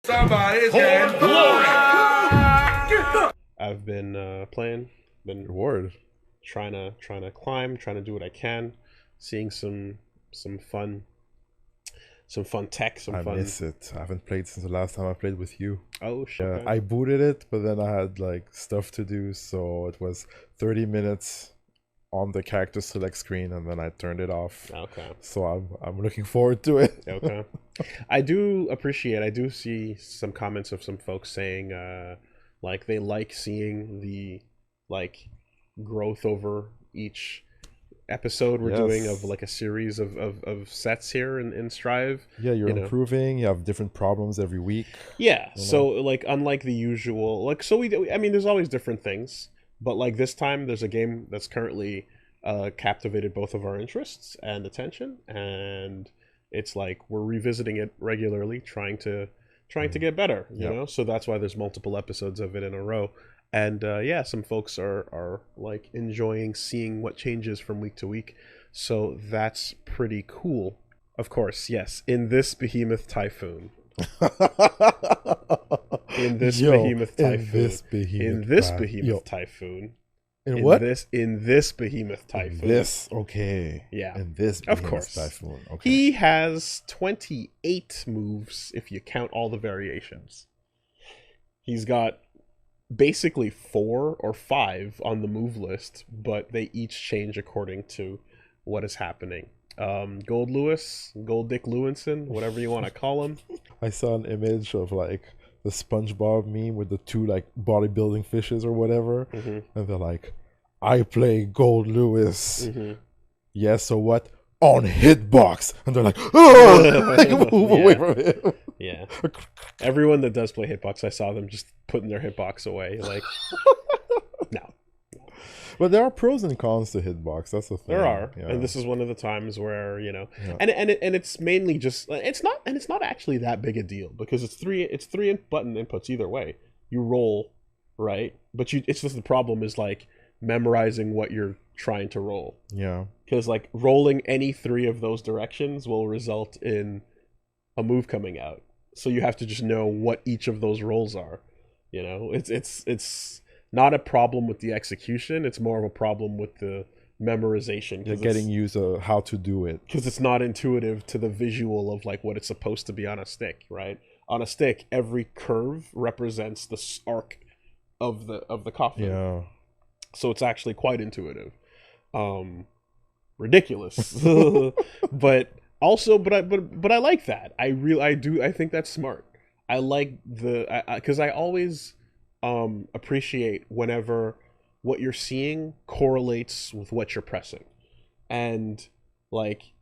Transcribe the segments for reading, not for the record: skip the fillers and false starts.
Somebody's getting I've been playing, been trying to climb, trying to do what I can, seeing some fun, tech, I miss it. I haven't played since the last time I played with you. Oh shit! Yeah, I booted it, but then I had like stuff to do, so it was 30 minutes on the character select screen, and then I turned it off. Okay. So I'm looking forward to it. Okay. I do see some comments of some folks saying like they like seeing the like growth over each episode we're doing of like a series of sets here in Strive. Yeah, you're improving. You have different problems every week. Yeah, so like unlike the usual, like I mean, there's always different things, but like this time there's a game that's currently captivated both of our interests and attention, and it's like we're revisiting it regularly, trying to get better, you know. So that's why there's multiple episodes of it in a row. And yeah, some folks are like enjoying seeing what changes from week to week. So that's pretty cool. Of course, yes, in this behemoth typhoon. In this behemoth typhoon. In what? In this behemoth typhoon. Okay. Yeah. In this behemoth typhoon. Okay. He has 28 moves if you count all the variations. He's got basically 4 or 5 on the move list, but they each change according to what is happening. Gold Lewis, Gold Dick Lewinson, whatever you want to call him. I saw an image of like the SpongeBob meme with the 2 like bodybuilding fishes or whatever, and they're like, "I play Gold Lewis." Yeah, so what? On hitbox, and they're like, "Oh, like, move away from him." Yeah, everyone that does play hitbox, I saw them just putting their hitbox away. Like, no. But there are pros and cons to hitbox. That's the thing. There are, and this is one of the times where and it's mainly just it's not actually that big a deal because it's three button inputs either way. You roll, right? But it's just the problem is like memorizing what you're trying to roll. Yeah. Because like rolling any 3 of those directions will result in a move coming out. So you have to just know what each of those rolls are. You know, it's not a problem with the execution. It's more of a problem with the memorization. You're getting used to how to do it. Because it's not intuitive to the visual of like what it's supposed to be on a stick, right? On a stick, every curve represents the arc of the coffin. Yeah. So it's actually quite intuitive. Ridiculous. but I like that. I think that's smart. I like because I always appreciate whenever what you're seeing correlates with what you're pressing. And like,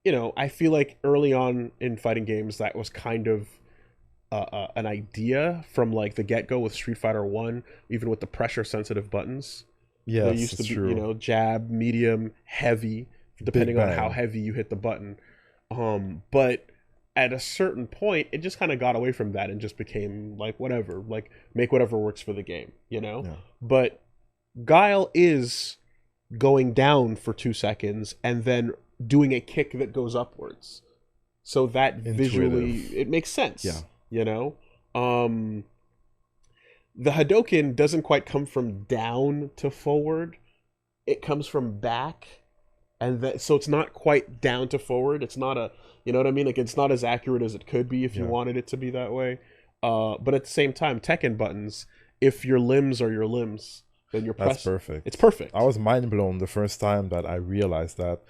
I feel like early on in fighting games that was kind of an idea from like the get-go with Street Fighter 1, even with the pressure sensitive buttons. Yeah, they used to be true. Jab, medium, heavy, depending on how heavy you hit the button. But at a certain point, it just kind of got away from that and just became like whatever, like make whatever works for the game, Yeah. But Guile is going down for 2 seconds and then doing a kick that goes upwards, so that visually it makes sense. Yeah. The Hadoken doesn't quite come from down to forward; it comes from back, and so it's not quite down to forward. It's not a, you know what I mean? Like it's not as accurate as it could be if you wanted it to be that way. But at the same time, Tekken buttons, if your limbs are your limbs, then you're pressing. That's perfect. It's perfect. I was mind blown the first time that I realized that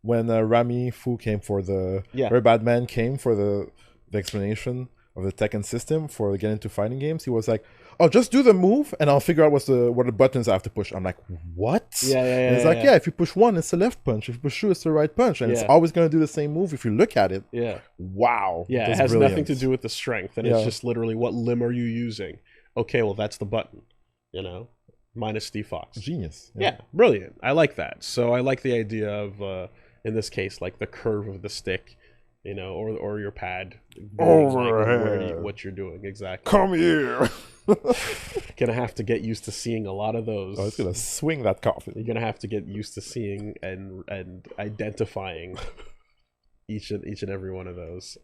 when Rami Fu came for Very Bad Man came for the explanation of the Tekken system for getting into fighting games. He was like, "Oh, just do the move, and I'll figure out what the buttons I have to push." I'm like, "What?" And it's like, if you push 1, it's the left punch. If you push 2, it's the right punch, and it's always going to do the same move if you look at it. Yeah. Wow. Yeah, it has nothing to do with the strength, and it's just literally what limb are you using. Okay, well that's the button, minus Steve Fox. Genius. Yeah, brilliant. I like that. So I like the idea of, in this case, like the curve of the stick. Or your pad. What you're doing exactly. Come here. Gonna have to get used to seeing a lot of those. Oh, it's gonna swing that coffin. You're gonna have to get used to seeing and identifying each and every one of those.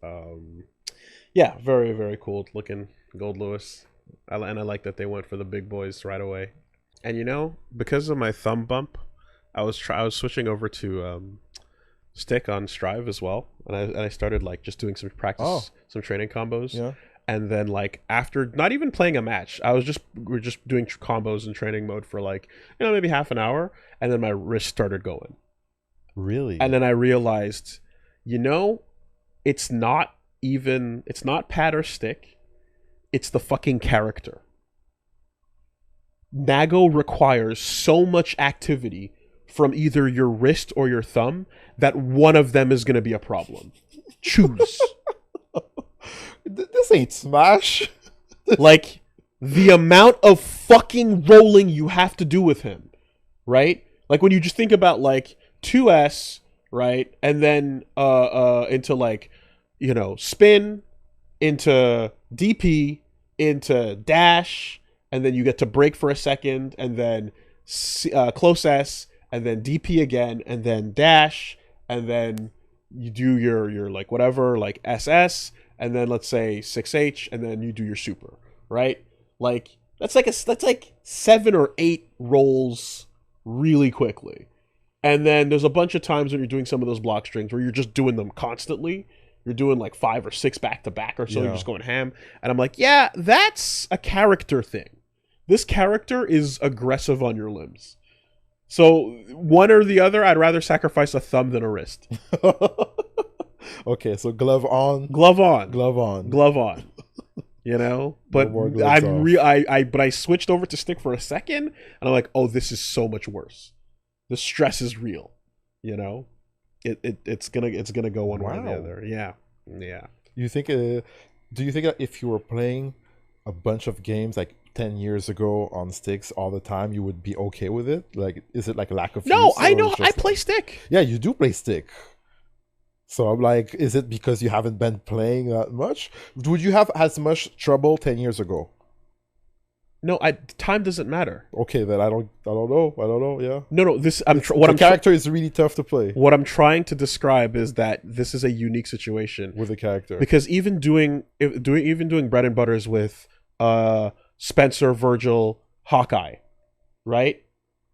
Yeah, very, very cool looking Gold Lewis. And I like that they went for the big boys right away. And because of my thumb bump, I was switching over to stick on Strive as well, and I started like just doing some practice, some training combos. Yeah. And then like after not even playing a match, we're just doing combos in training mode for like maybe half an hour, and then my wrist started going. Really? And then I realized, it's not pad or stick, it's the fucking character. Nago requires so much activity from either your wrist or your thumb that one of them is going to be a problem. Choose. This ain't Smash. Like, the amount of fucking rolling you have to do with him, right? Like, when you just think about, like, 2S, right? And then into, like, spin, into DP, into dash, and then you get to break for a second, and then close S, and then DP again, and then dash, and then you do your like whatever, like SS, and then let's say 6H, and then you do your super, right? Like that's like 7 or 8 rolls really quickly. And then there's a bunch of times when you're doing some of those block strings where you're just doing them constantly. You're doing like 5 or 6 back to back or so. You're just going ham. And I'm like, yeah, that's a character thing. This character is aggressive on your limbs. So one or the other, I'd rather sacrifice a thumb than a wrist. Okay, so glove on. Glove on. Glove on. Glove on. But I switched over to stick for a second, and I'm like, oh, this is so much worse. The stress is real. It's gonna go one way or the other. Yeah. You think? Do you think that if you were playing a bunch of games like 10 years ago on sticks all the time, you would be okay with it? Like, is it like lack of? No, I know. I play stick. Yeah, you do play stick. So I'm like, is it because you haven't been playing that much? Would you have as much trouble 10 years ago? No, time doesn't matter. Okay, then I don't know. Yeah. No. Character is really tough to play. What I'm trying to describe is that this is a unique situation with the character, because even doing bread and butters with Spencer, Virgil, Hawkeye, right?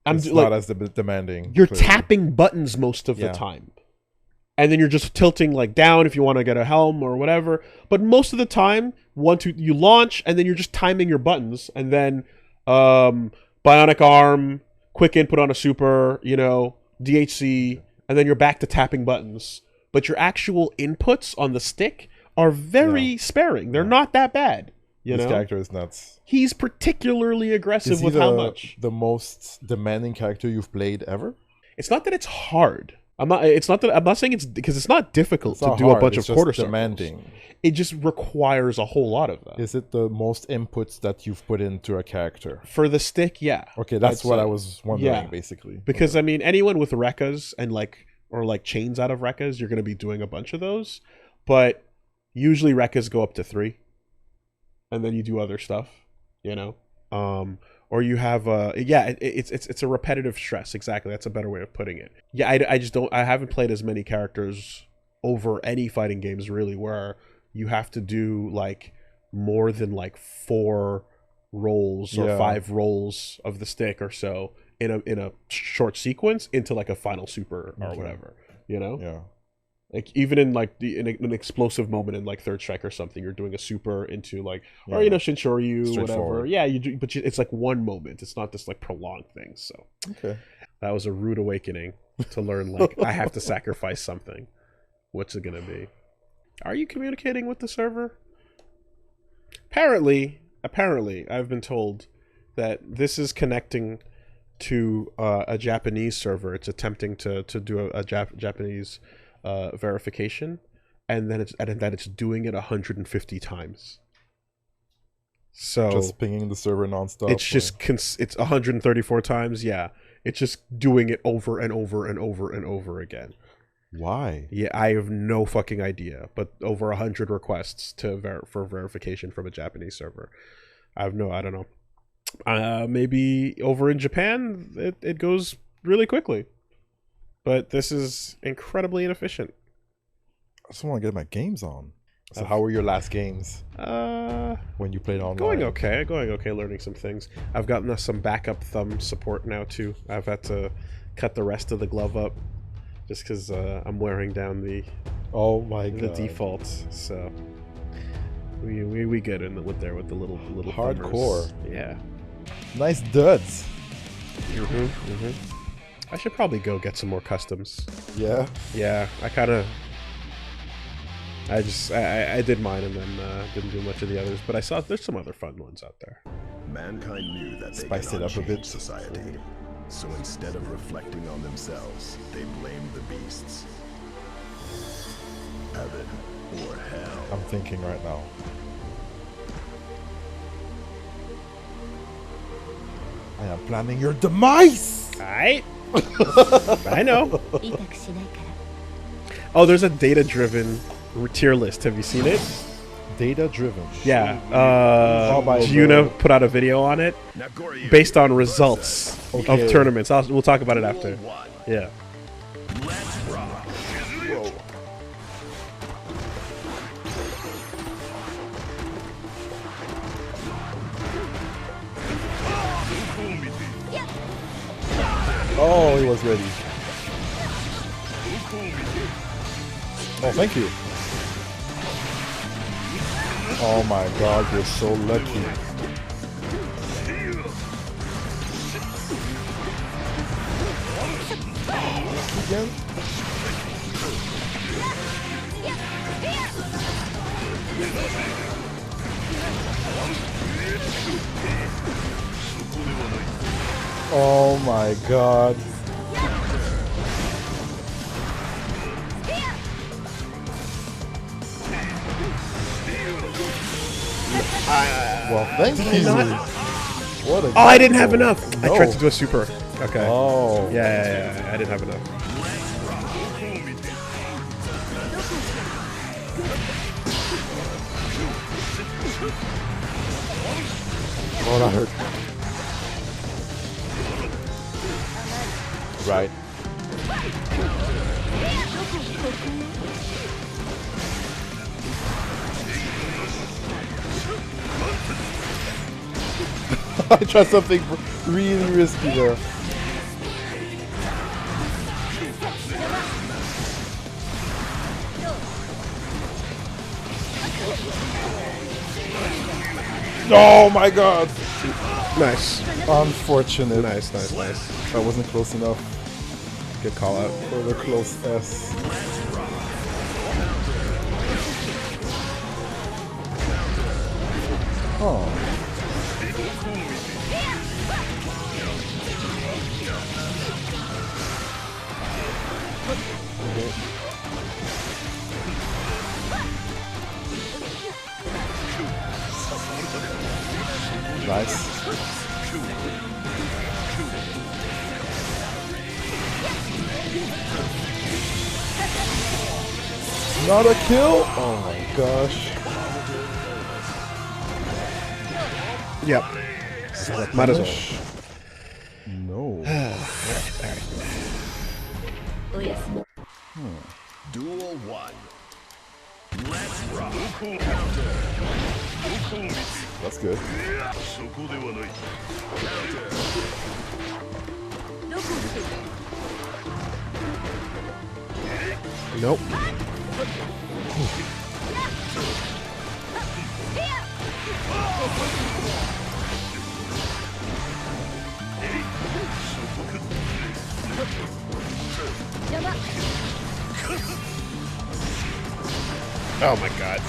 It's not as demanding. You're tapping buttons most of the time. And then you're just tilting like down if you want to get a helm or whatever. But most of the time, you launch, and then you're just timing your buttons. And then bionic arm, quick input on a super, DHC, and then you're back to tapping buttons. But your actual inputs on the stick are very sparing. They're not that bad. This character is nuts. He's particularly aggressive with how much. The most demanding character you've played ever? It's not that it's hard. I'm not saying it's because it's not difficult to do a bunch of quarter circles. Demanding. It just requires a whole lot of that. Is it the most inputs that you've put into a character? For the stick, yeah. Okay, that's what I was wondering, basically. Because I mean, anyone with rekkas and or chains out of rekkas, you're going to be doing a bunch of those. But usually rekkas go up to 3, and then you do other stuff. Or you have it's a repetitive stress. Exactly, that's a better way of putting it. Yeah, I haven't played as many characters over any fighting games really where you have to do like more than like 4 rolls or 5 rolls of the stick or so in a short sequence into like a final super or whatever. Yeah. Like even in like in an explosive moment in like Third Strike or something, you're doing a super into like or Shinshoryu, whatever. Yeah, you do, but it's like one moment. It's not this like prolonged thing. So that was a rude awakening to learn. Like I have to sacrifice something. What's it gonna be? Are you communicating with the server? Apparently, I've been told that this is connecting to a Japanese server. It's attempting to do a Japanese verification, and then it's doing it 150 times. So just pinging the server nonstop. It's just it's 134 times. Yeah, it's just doing it over and over and over and over again. Why? Yeah, I have no fucking idea. But over 100 requests for verification from a Japanese server. I don't know. Maybe over in Japan it goes really quickly. But this is incredibly inefficient. I just want to get my games on. So how were your last games? When you played online? Going okay. Learning some things. I've gotten some backup thumb support now too. I've had to cut the rest of the glove up just because I'm wearing down the defaults. So we get in with the little hardcore. Thumbers. Yeah. Nice duds. I should probably go get some more customs. Yeah. Yeah. I did mine and then didn't do much of the others, but I saw there's some other fun ones out there. Mankind knew that they spiced it up a bit. Society. So instead of reflecting on themselves, they blamed the beasts. Heaven or hell. I'm thinking right now. I am planning your demise! Alright. I know. Oh, there's a data-driven tier list. Have you seen it? Data-driven? Yeah. Yuna put out a video on it based on results of tournaments. We'll talk about it after. Yeah. Oh, he was ready. Oh, thank you. Oh my god, you're so lucky. Again? Oh my god. Well, thank you. What a I didn't have enough. No. I tried to do a super. Okay. Oh. Yeah. I didn't have enough. Oh, that hurt. Right. I tried something really risky there. Oh my god! Nice. Unfortunate. Nice. That wasn't close enough. Good call out. For the close S. Oh. Nice. Not a kill? Oh my gosh. Yep. Might as well. No. Duel 1. Let's rock. That's good. Nope. Oh my god.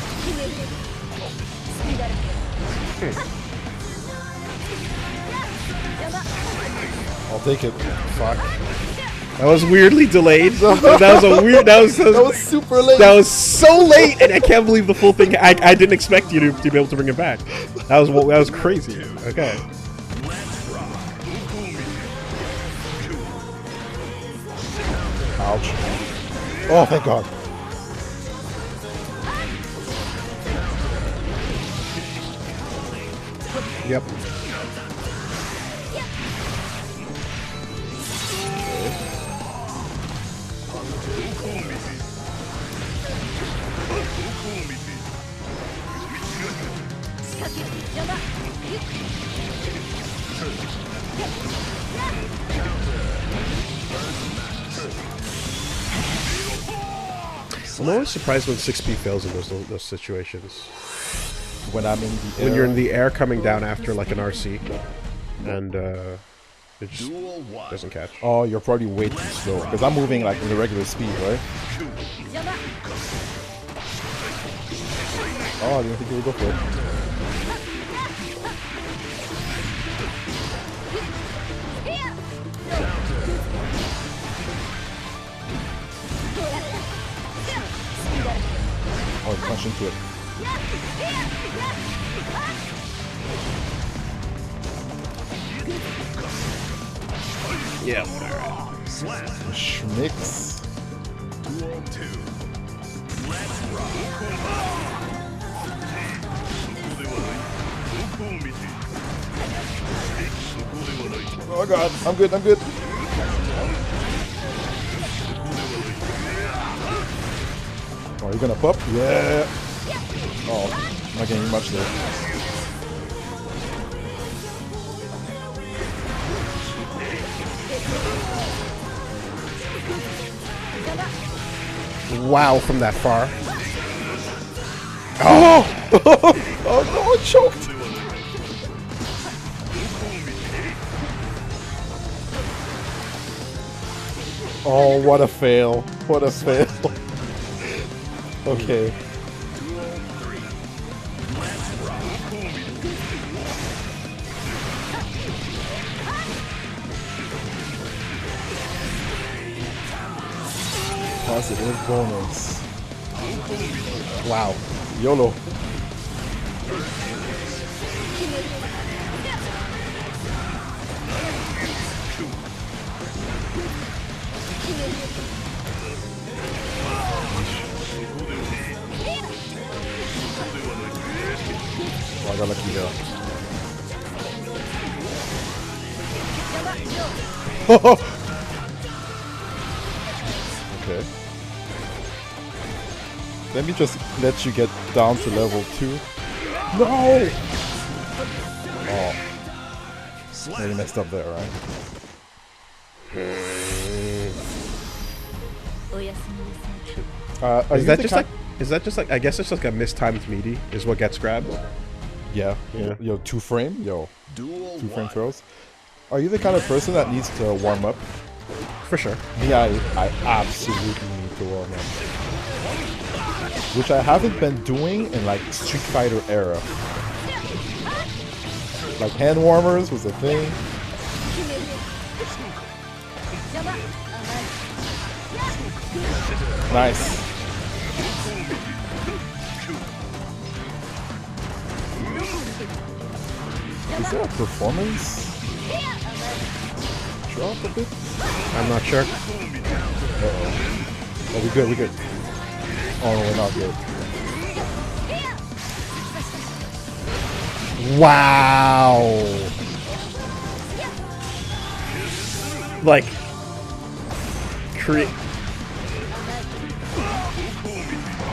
I'll take it. Fuck. That was weirdly delayed. That was a weird. That was super late. That was so late, and I can't believe the full thing. I didn't expect you to be able to bring it back. That was crazy. Okay. Ouch. Oh, thank God. Yep. I'm always surprised when 6P fails in those situations. When I'm in the air. When you're in the air coming down after like an RC, and it just doesn't catch. Oh, you're probably way too slow because I'm moving like in the regular speed, right? Oh, I didn't think you would go for it. Oh, you punch into it. Yeah, alright. Schmicks. Oh god, I'm good, I'm good. Oh, you're gonna pop? Yeah. Oh, not getting much there. Wow, from that far. Oh! Oh no, I choked! Oh, what a fail. What a fail. Okay. Positive bonus. Wow. YOLO. Oh, I got lucky here. Okay. Let me just let you get down to level 2. No! Oh. Really messed up there, right? Is that just like I guess it's like a mistimed meaty is what gets grabbed? Yeah. Yeah. Yo, 2-frame? Yo. 2-frame throws. Are you the kind of person that needs to warm up? For sure. Me, I absolutely need to warm up. Which I haven't been doing in like Street Fighter era. Like hand warmers was a thing. Nice. Is there a performance drop a bit? I'm not sure. Uh-oh. Oh, we good, we good. Oh, no, we're not good. Wow. Like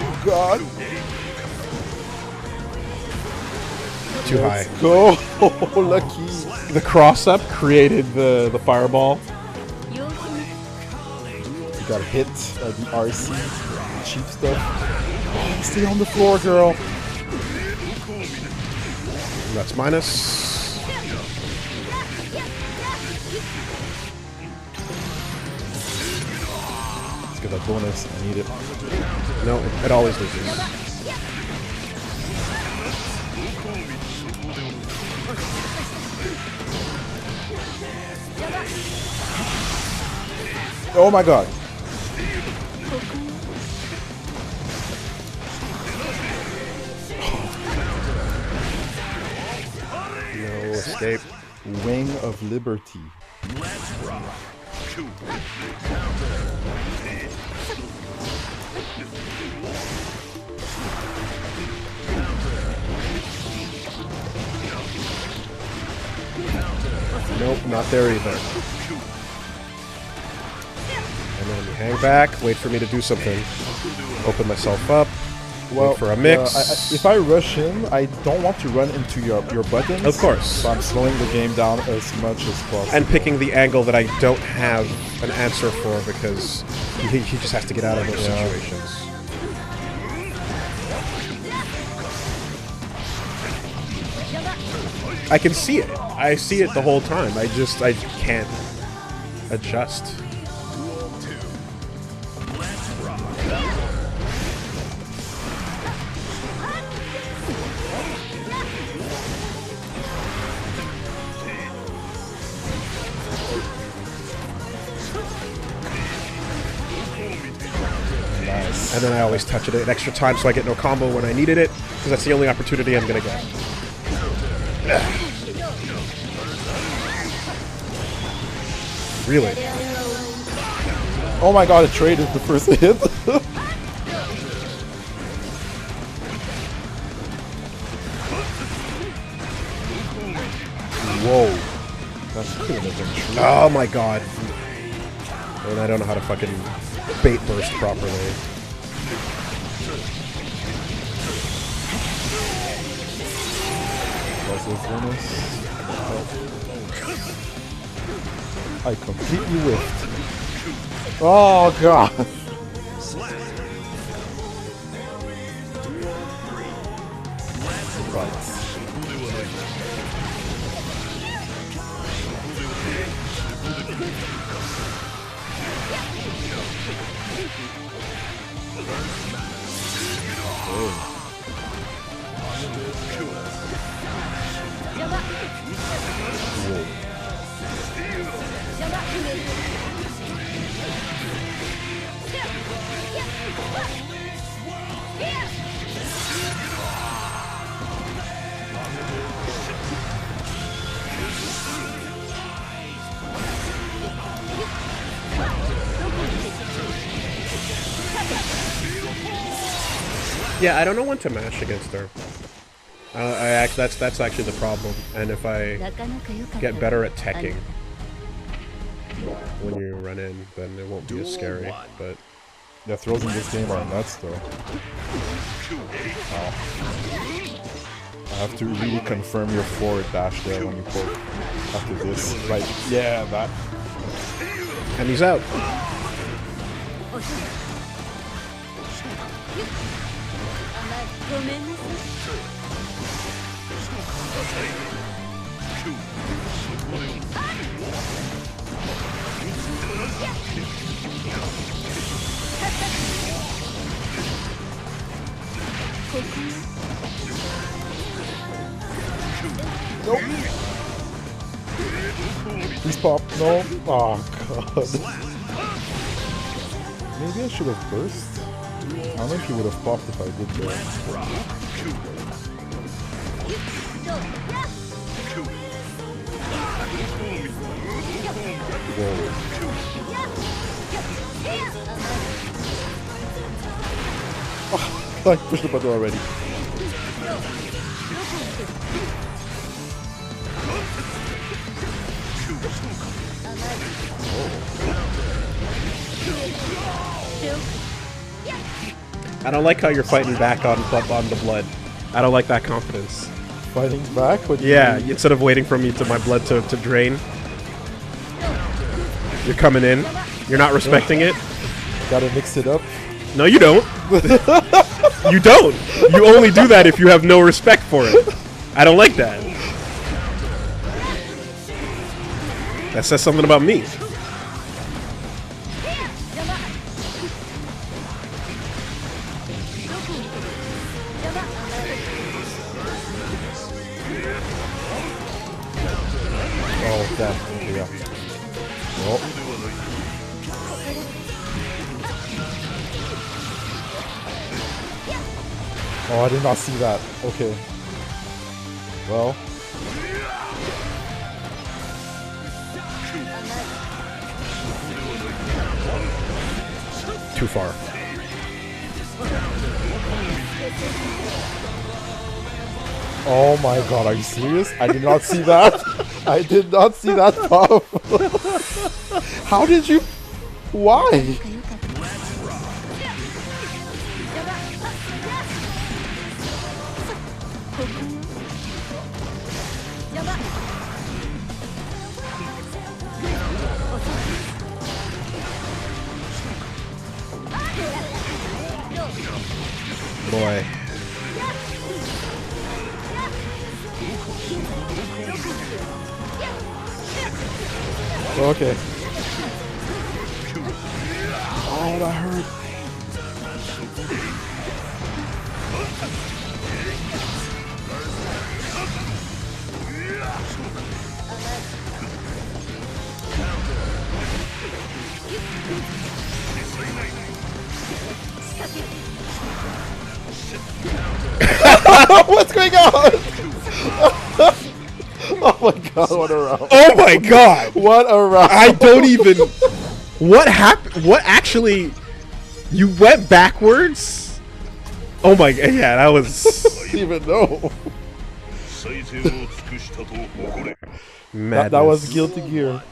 Oh god. Too high. Go! Lucky. The cross up created the fireball. You got hit by the RC. Cheap stuff. Oh, stay on the floor, girl. That's minus. Let's get that bonus. I need it. No, it always loses. Oh my god. No escape. Wing of Liberty. Nope, not there either. And then you hang back, wait for me to do something. Open myself up. Well, wait for a mix. if I rush in, I don't want to run into your buttons. Of course. So I'm slowing the game down as much as possible. And picking the angle that I don't have an answer for because he just has to get out of those situations. I can see it. I see it the whole time. I can't adjust. Nice. And then I always touch it an extra time so I get no combo when I needed it, because that's the only opportunity I'm gonna get. Really? Oh my god, it traded the first hit. Whoa. That couldn't have been true. Oh my god. And I don't know how to fucking bait burst properly. I completely whiffed. Oh god. Yeah, I don't know when to mash against her. That's actually the problem. And if I get better at teching when you run in, then it won't be as scary. But the throws in this game are nuts, though. Wow. I have to really confirm your forward dash there when you poke after this. Right? Yeah, that. And he's out. Nope. Please pop. No. Oh god. Maybe I should have burst. I don't know if he would have popped if I did that. Whoa. Oh, I pushed the button already. I don't like how you're fighting back on the blood. I don't like that confidence. Fighting back? What yeah, instead of waiting for me to my blood to drain. You're coming in. You're not respecting it. Gotta mix it up. No, you don't. You don't. You only do that if you have no respect for it. I don't like that. That says something about me. Oh, damn. Yeah. Oh. Oh, I did not see that. Okay. Well. Too far. Oh my god, are you serious? I did not see that. I did not see that pop. How did you... Why? Boy. Okay. Oh, that hurt. What's going on? Oh my god, what a round. Oh my god! What a round. I don't even... What happened? What actually... You went backwards? Oh my god, yeah, that was... I didn't even know. That was Guilty Gear.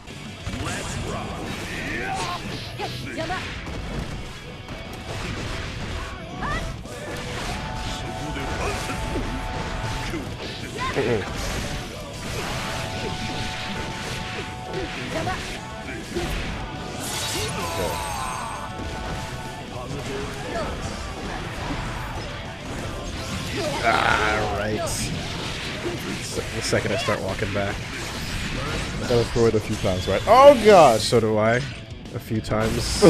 Alright. The second I start walking back. Gotta throw it a few times, right? Oh gosh! So do I. A few times.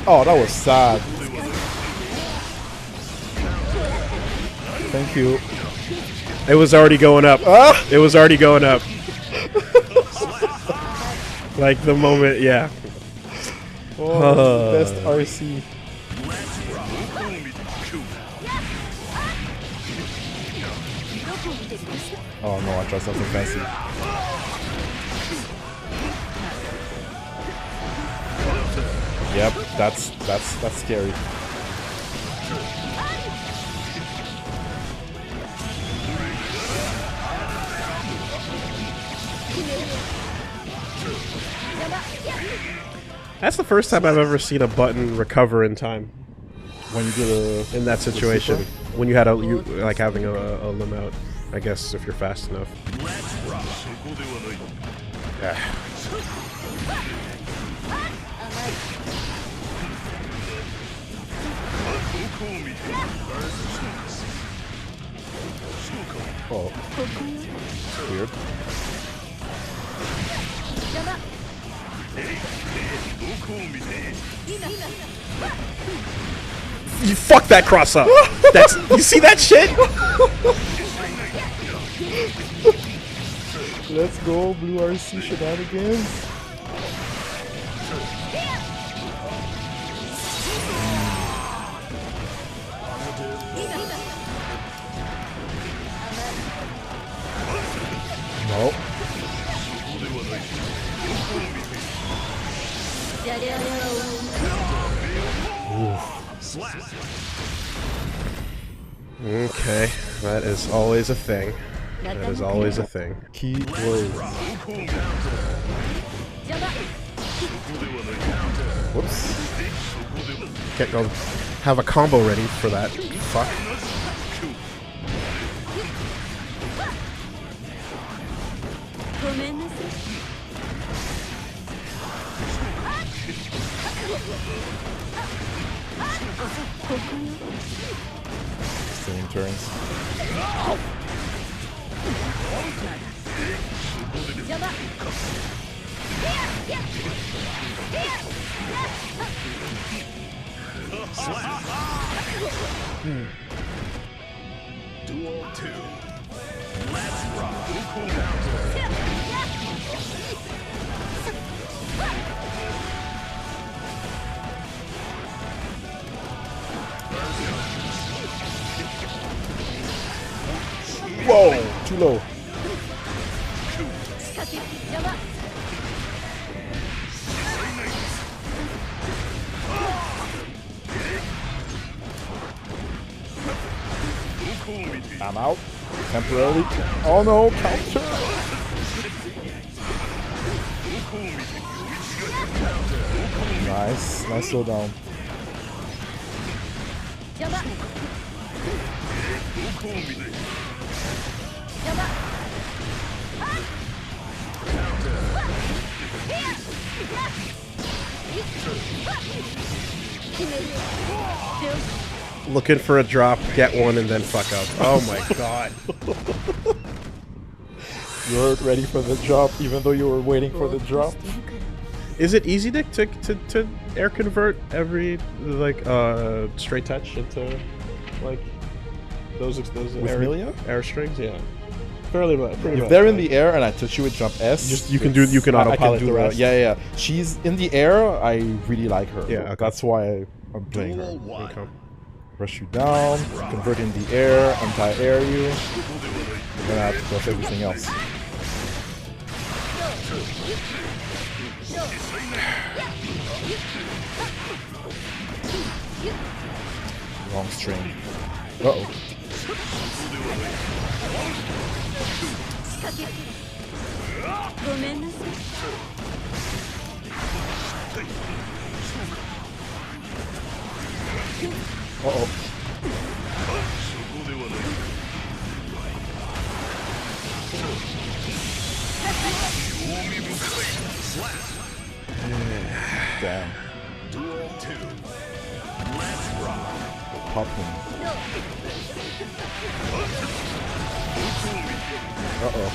Oh, that was sad. Thank you. It was already going up. It was already going up. Like the moment, yeah. Oh, best RC. Oh no, I tried something fancy. Yep, that's scary. That's the first time I've ever seen a button recover in time. When you do in that situation, when you had like having a limb out, I guess if you're fast enough. Yeah. Oh, weird. You fucked that cross up. That's you see that shit? Let's go, Blue RC shenanigans. No. Okay, that is always a thing. That is always a thing. Keyword. Whoops. Can't go have a combo ready for that. Fuck. Same turns. Duel 2. Let's rock. Whoa, too low. I'm out. Temporarily. Oh no, counter. Nice. Nice slow down. Looking for a drop, get one, and then fuck up. Oh my god. You weren't ready for the drop, even though you were waiting for the drop. Is it easy to air convert every like straight touch into like those air strings? Yeah, pretty If much, they're in the air and I touch you with jump S, you can autopilot the rest. Yeah. She's in the air. I really like her. Yeah, okay. That's why I'm playing her. Okay. Rush you down, convert in the air, anti-air you. You're gonna have to crush everything else. Wrong string. Uh-oh. Uh-oh. Damn. Pop him. Uh-oh.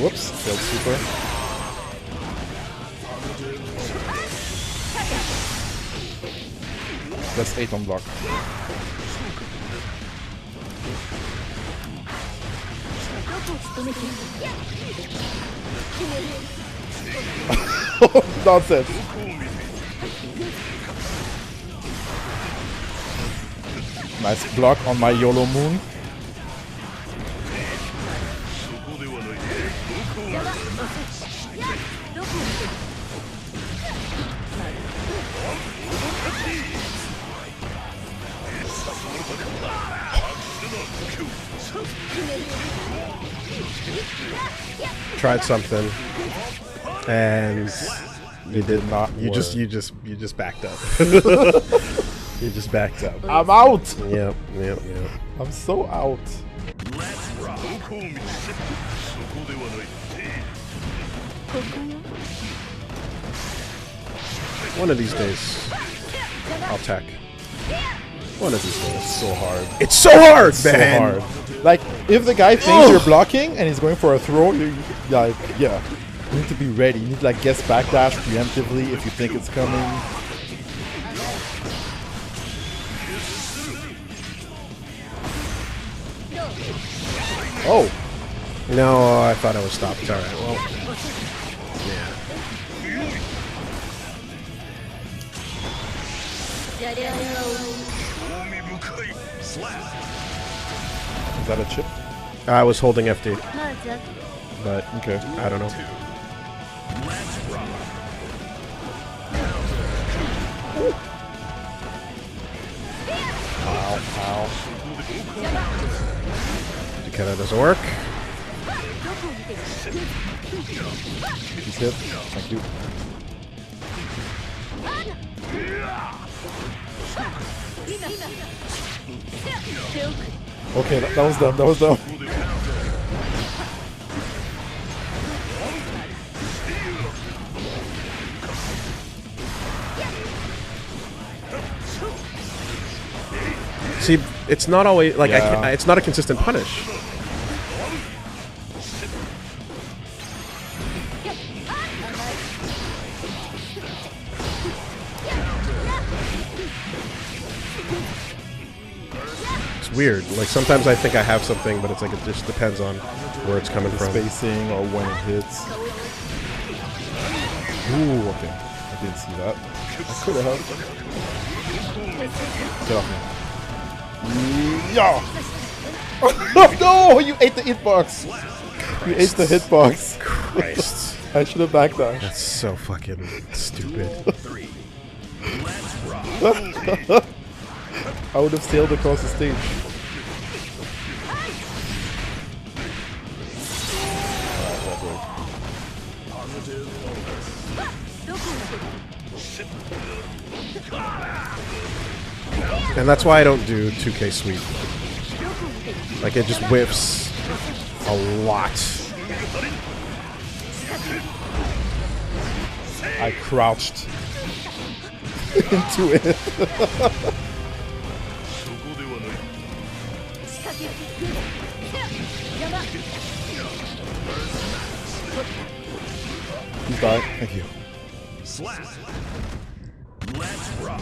Whoops, failed super. That's 8 on block. Nonsense. Nice block on my YOLO moon. Tried something, and you did not. You just backed up. You just backed up. I'm out. Yep. I'm so out. One of these days, I'll tech. One of these days. It's so hard. It's so hard, It's man. so hard. Like, if the guy thinks you're blocking and he's going for a throw, you're like, yeah. You need to be ready. You need to like guess backdash preemptively if you think it's coming. Oh. No, I thought I was stopped. All right. Well, yeah. Is that a chip? I was holding FD, But okay. I don't know. Ow, ow. Okay, that doesn't work. He's hit. Thank you. Okay, that was dumb. That was dumb. See, it's not always like Yeah. it's not a consistent punish. It's weird. Like sometimes I think I have something, but it's like it just depends on where it's coming The from. spacing or when it hits. Ooh, okay. I didn't see that. I could have helped. Get off me. Yeah. No, you ate the hitbox. You ate the hitbox. Christ. I should have backdashed. That's so fucking stupid. I would have sailed across the stage. And that's why I don't do 2K sweep. Like, it just whiffs a lot. I crouched into it. He's dying. Thank you. Let's rock.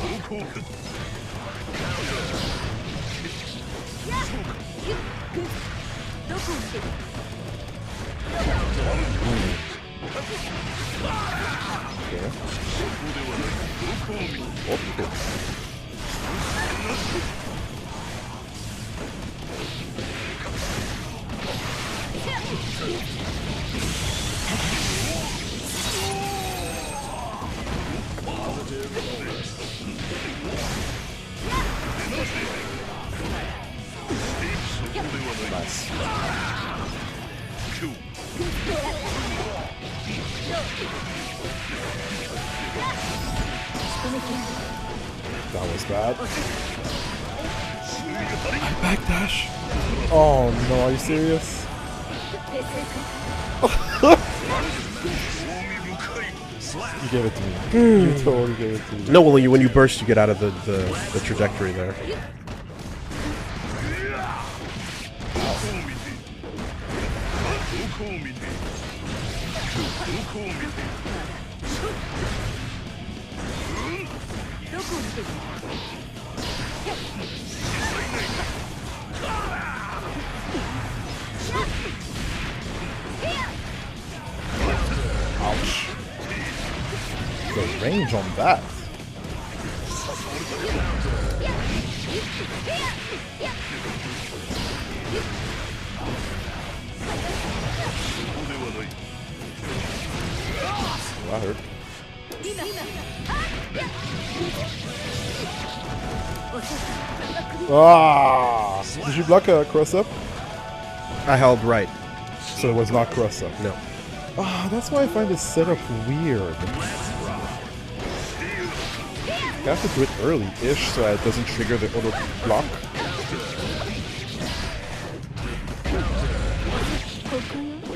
Nice. That was bad. I backdash. Oh no, are you serious? You gave it to me. You totally gave it to me. No, when you burst, you get out of the trajectory there. Ouch. The range on that. That hurt. Ah! Did you block a cross up? I held right. So it was not cross up. No. Ah, that's why I find this setup weird. You have to do it early-ish so that it doesn't trigger the auto block. You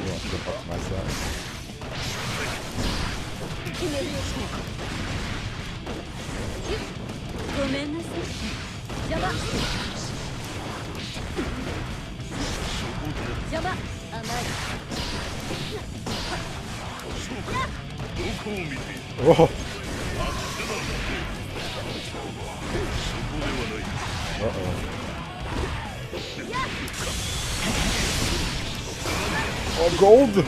want to optimize that. Oh. Oh, gold!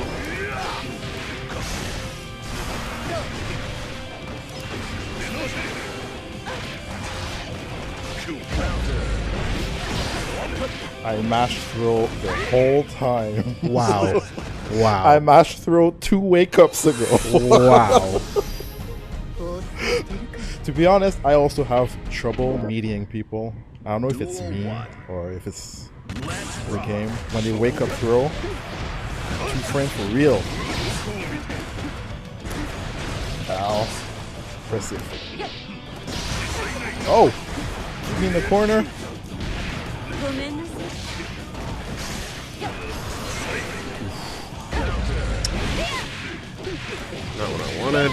I mashed throw the whole time. Wow. Wow. I mashed throw 2 wake-ups ago. Wow. To be honest, I also have trouble meeting people. I don't know if it's me or if it's the game. When they wake up throw, 2 frames for real. Ow. Impressive. Oh! You mean the corner? Not what I wanted.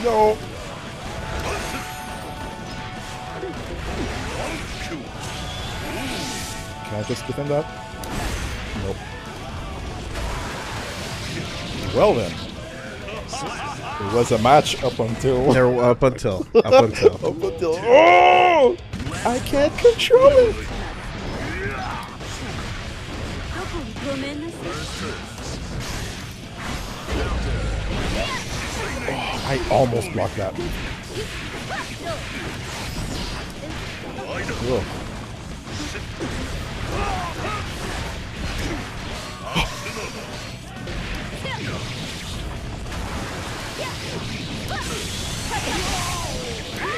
No! Can I just defend that? Nope. Well then. It was a match up until... Up until. Oh! I can't control it! Oh, I almost blocked that. Ugh.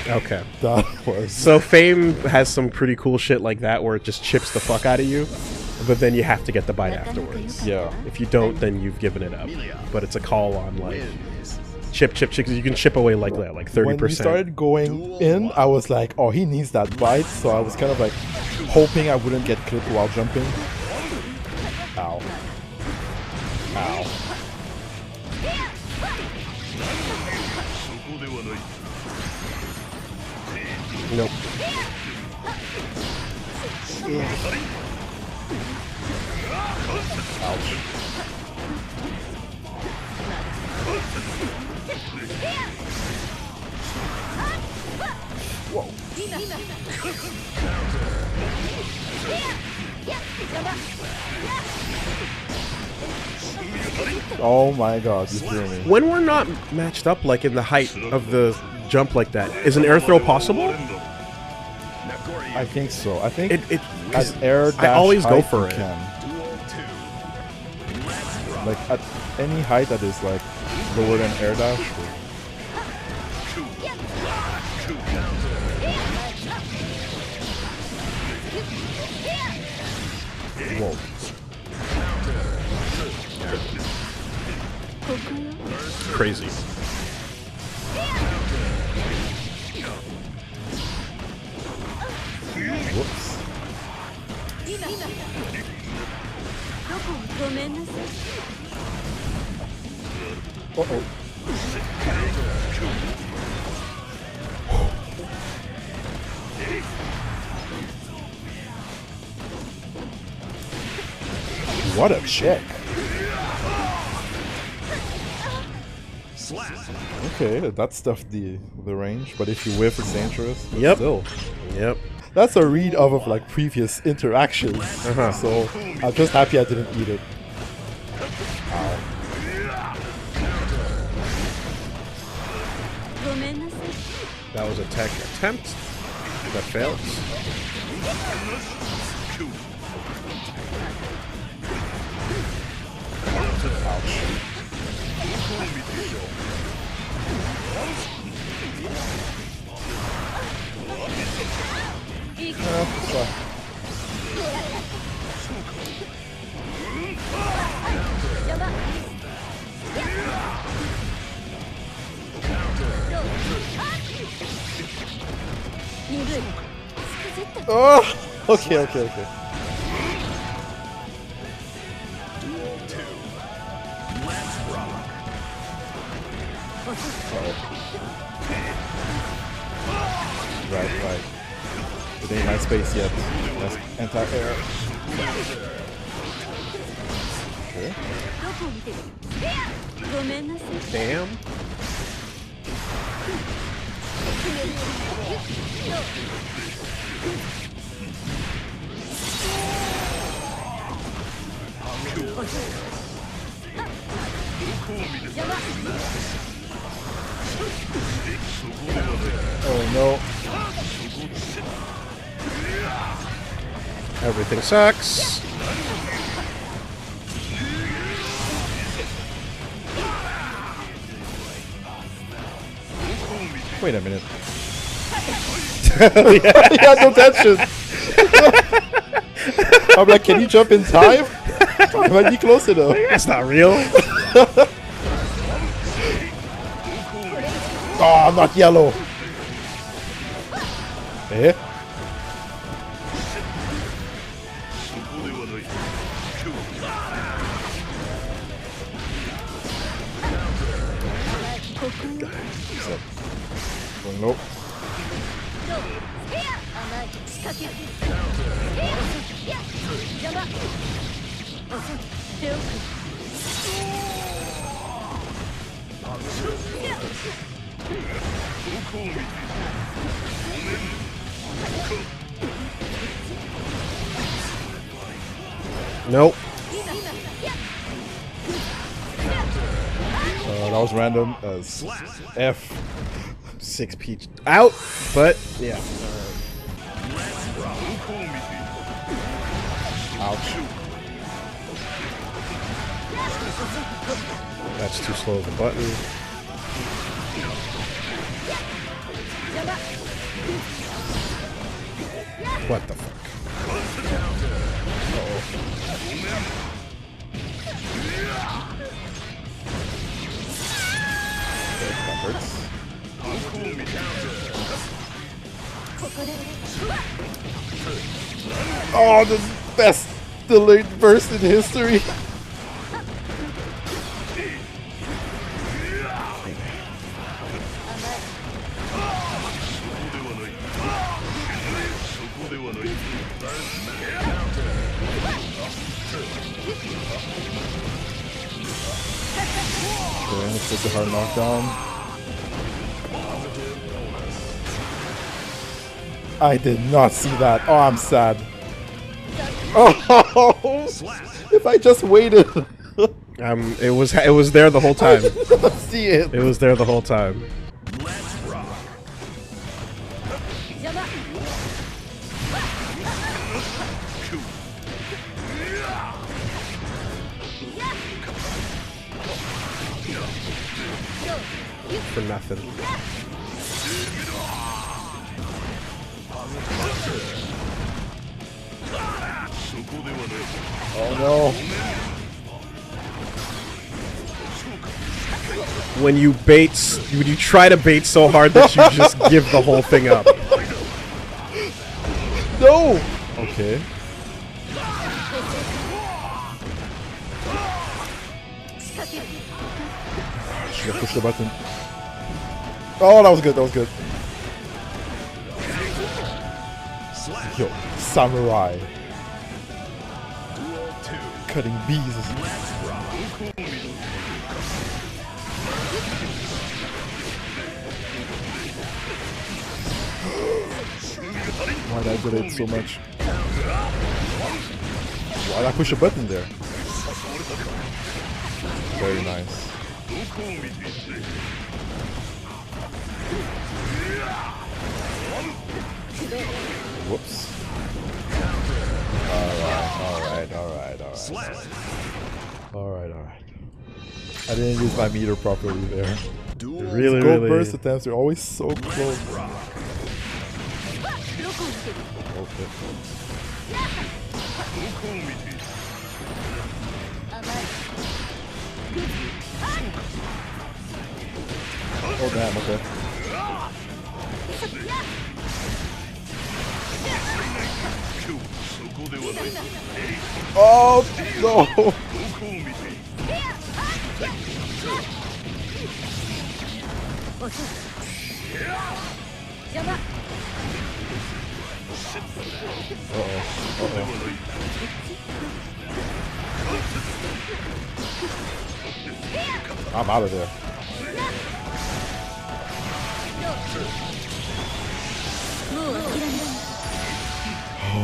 Okay. That was... So Fame has some pretty cool shit like that where it just chips the fuck out of you, but then you have to get the bite afterwards. Yeah. If you don't, then you've given it up. But it's a call on like chip. You can chip away like that, like 30%. When we started going in, I was like, oh, he needs that bite. So I was kind of like hoping I wouldn't get clipped while jumping. Ow. Ow. Nope. Ouch. Whoa. Oh my god, you threw me. When we're not matched up like in the height of the jump like that, is an air throw possible? I think so. I think It at air dash I always go height, for you it. can. Like at any height that is like lower than air dash. Whoa. Crazy. Whoops. Uh-oh. What a check. Okay, that stuffed the range, but if you whiff, it's dangerous. But Yep. Still. Yep. That's a read of like previous interactions. Uh-huh. So I'm just happy I didn't eat it. Ow. That was a tech attempt that failed. It's fine. Oh, okay. Right. It ain't my space yet. That's anti-air. Okay. Damn. Oh no. Everything sucks. Wait a minute. He had no tension. I'm like, can you jump in time? I might be close enough. That's not real. Oh, I'm not yellow. Eh? Nope. Nope. That was random as F. 6 peach out, but yeah. Ouch. That's too slow of a button. What the fuck? Uh-oh. That hurts. Oh, the best delayed burst in history. Okay, let's take the hard knockdown. I did not see that. Oh, I'm sad. Oh, if I just waited. It was there the whole time. I did not see it. It was there the whole time. For nothing. Oh no. When you try to bait so hard that you just give the whole thing up. No! Okay. Should have pushed the button. Oh, that was good, that was good. Yo, samurai. Cutting bees. Why did I delay so much? Why did I push a button there? Very nice. Whoops. Alright. I didn't use my meter properly there. Really, Gold really. burst attempts are always so close. Okay. Oh damn, okay. Oh no! I'm out of there.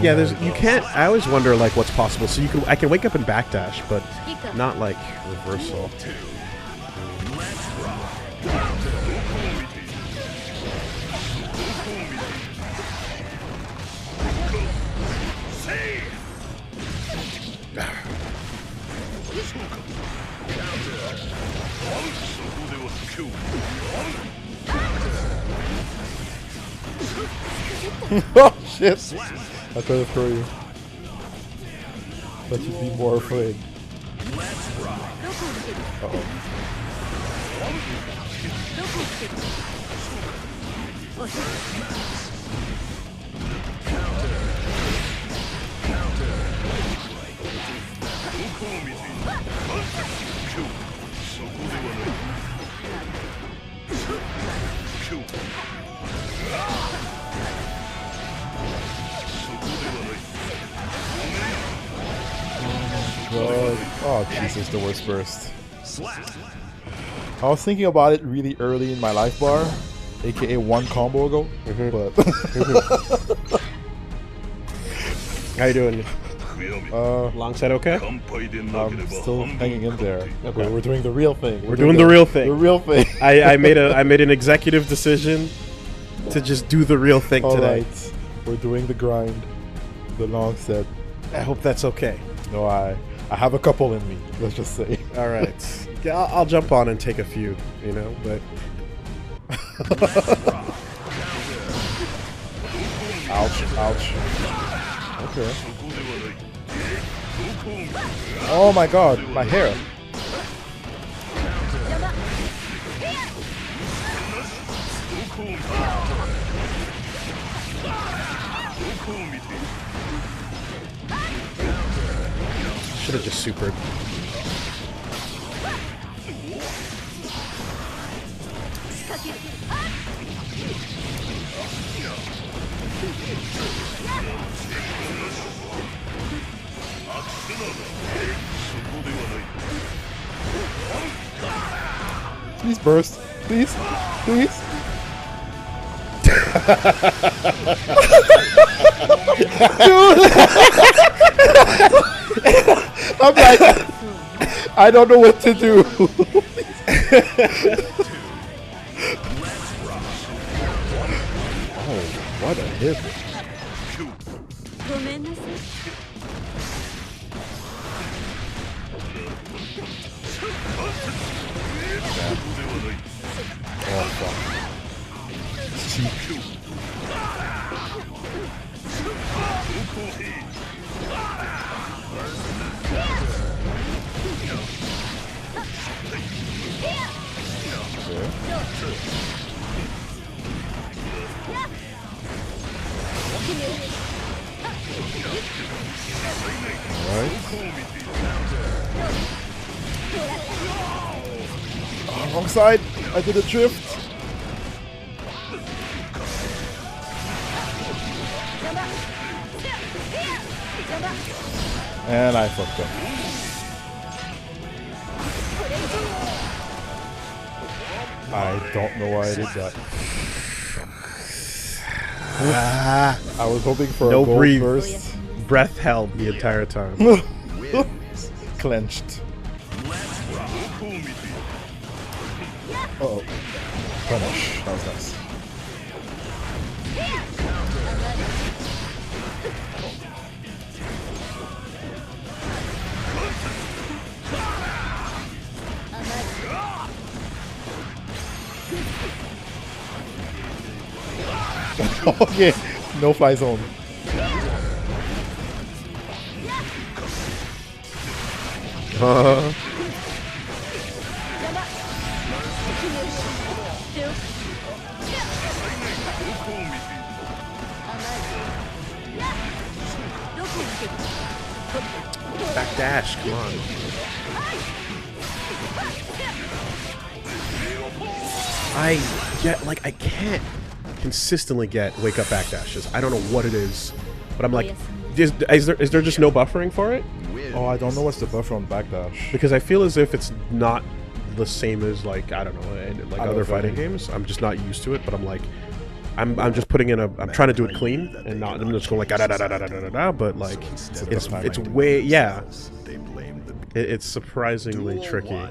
Yeah, you can't. I always wonder like what's possible. So I can wake up and backdash, but not like reversal. Oh shit! I tried to throw you. But you'd be more afraid. Uh-oh. God. Oh Jesus, the worst burst. I was thinking about it really early in my life bar, aka one combo ago, but How you doing? long side okay? I'm still hanging in there. Okay. We're doing the real thing. We're doing the real thing. The real thing. I made an executive decision to just do the real thing today. Right. We're doing the grind. the long set. I hope that's okay. No, I have a couple in me. Let's just say. All right. Yeah, I'll jump on and take a few. You know, but. Ouch! Ouch! Okay. Oh my God! My hair. Should have just supered. Please burst. Please. Please. Dude. I'm like, I don't know what to do. Oh, what a hit. Oh, fuck. Alright. Oh, wrong side. I did a drift. And I fucked up. I don't know why I did that. I was hoping for No a gold breathe. burst. Breath held the entire time. Clenched. Uh-oh. Punish. That was nice. Okay, no fly zone. Backdash, come on. I can't consistently get wake up backdashes. I don't know what it is, but I'm like, is there just no buffering for it? Oh, I don't know what's the buffer on backdash. Because I feel as if it's not the same as like I don't know, in like other fighting games. I'm just not used to it, but I'm like, I'm just putting in I'm trying to do it clean and not. I'm just going like da da da da da da da. But like, it's way it's surprisingly tricky.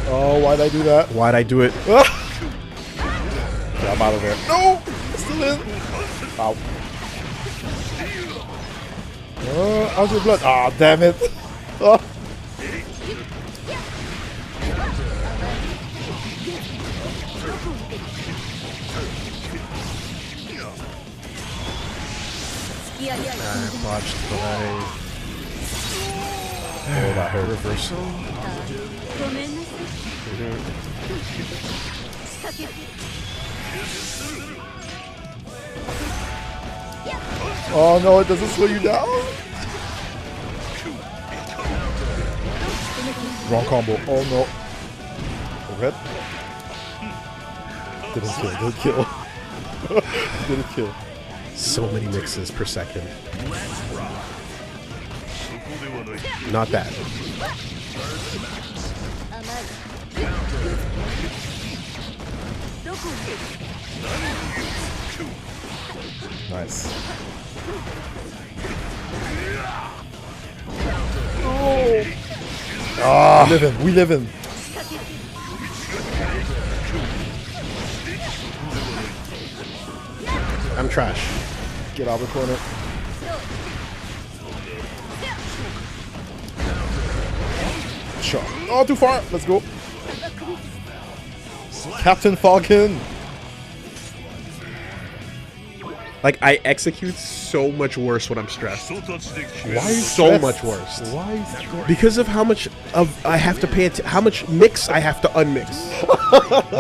Oh, why'd I do that? Why'd I do it? Okay, I'm out of there. No! Still in! Ow. How's your blood? Ah, oh, damn it! Oh. I botched, but Oh, that hurt. Reversal. Oh no, it doesn't slow you down. Wrong combo. Oh no. Overhead. Didn't kill. Didn't kill. So many mixes per second. Not that. Nice. Oh. Ah, we live in. trash. Get out of the corner. Sure. Oh, too far. Let's go. Captain Falcon. Like, I execute so much worse when I'm stressed. Why are you So stressed? much worse. Why are you stressed? Because of how much of I have to pay how much mix I have to unmix.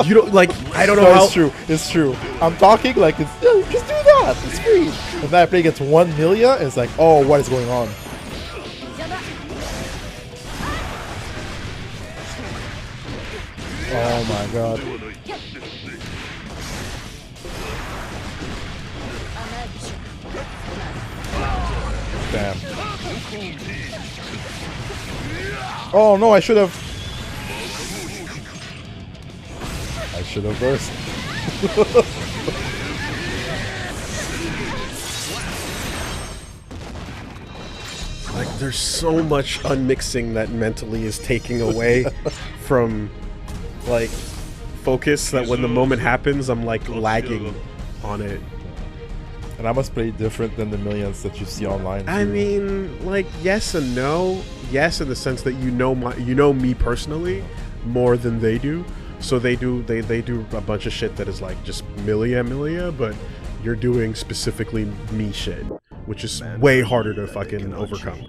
You don't like I don't know No, how it's true. It's true. I'm talking like it's just do that. It's free. If that play gets 1 million, it's like, oh, what is going on? Oh my god. Damn. Oh no, I should have burst. like there's so much unmixing that mentally is taking away from like focus that when the moment happens I'm like lagging on it. And I must play different than the millions that you see online. I too. mean, like yes and no. Yes, in the sense that you know me personally more than they do. So they do a bunch of shit that is like just millia, but you're doing specifically me shit, which is way harder to fucking overcome.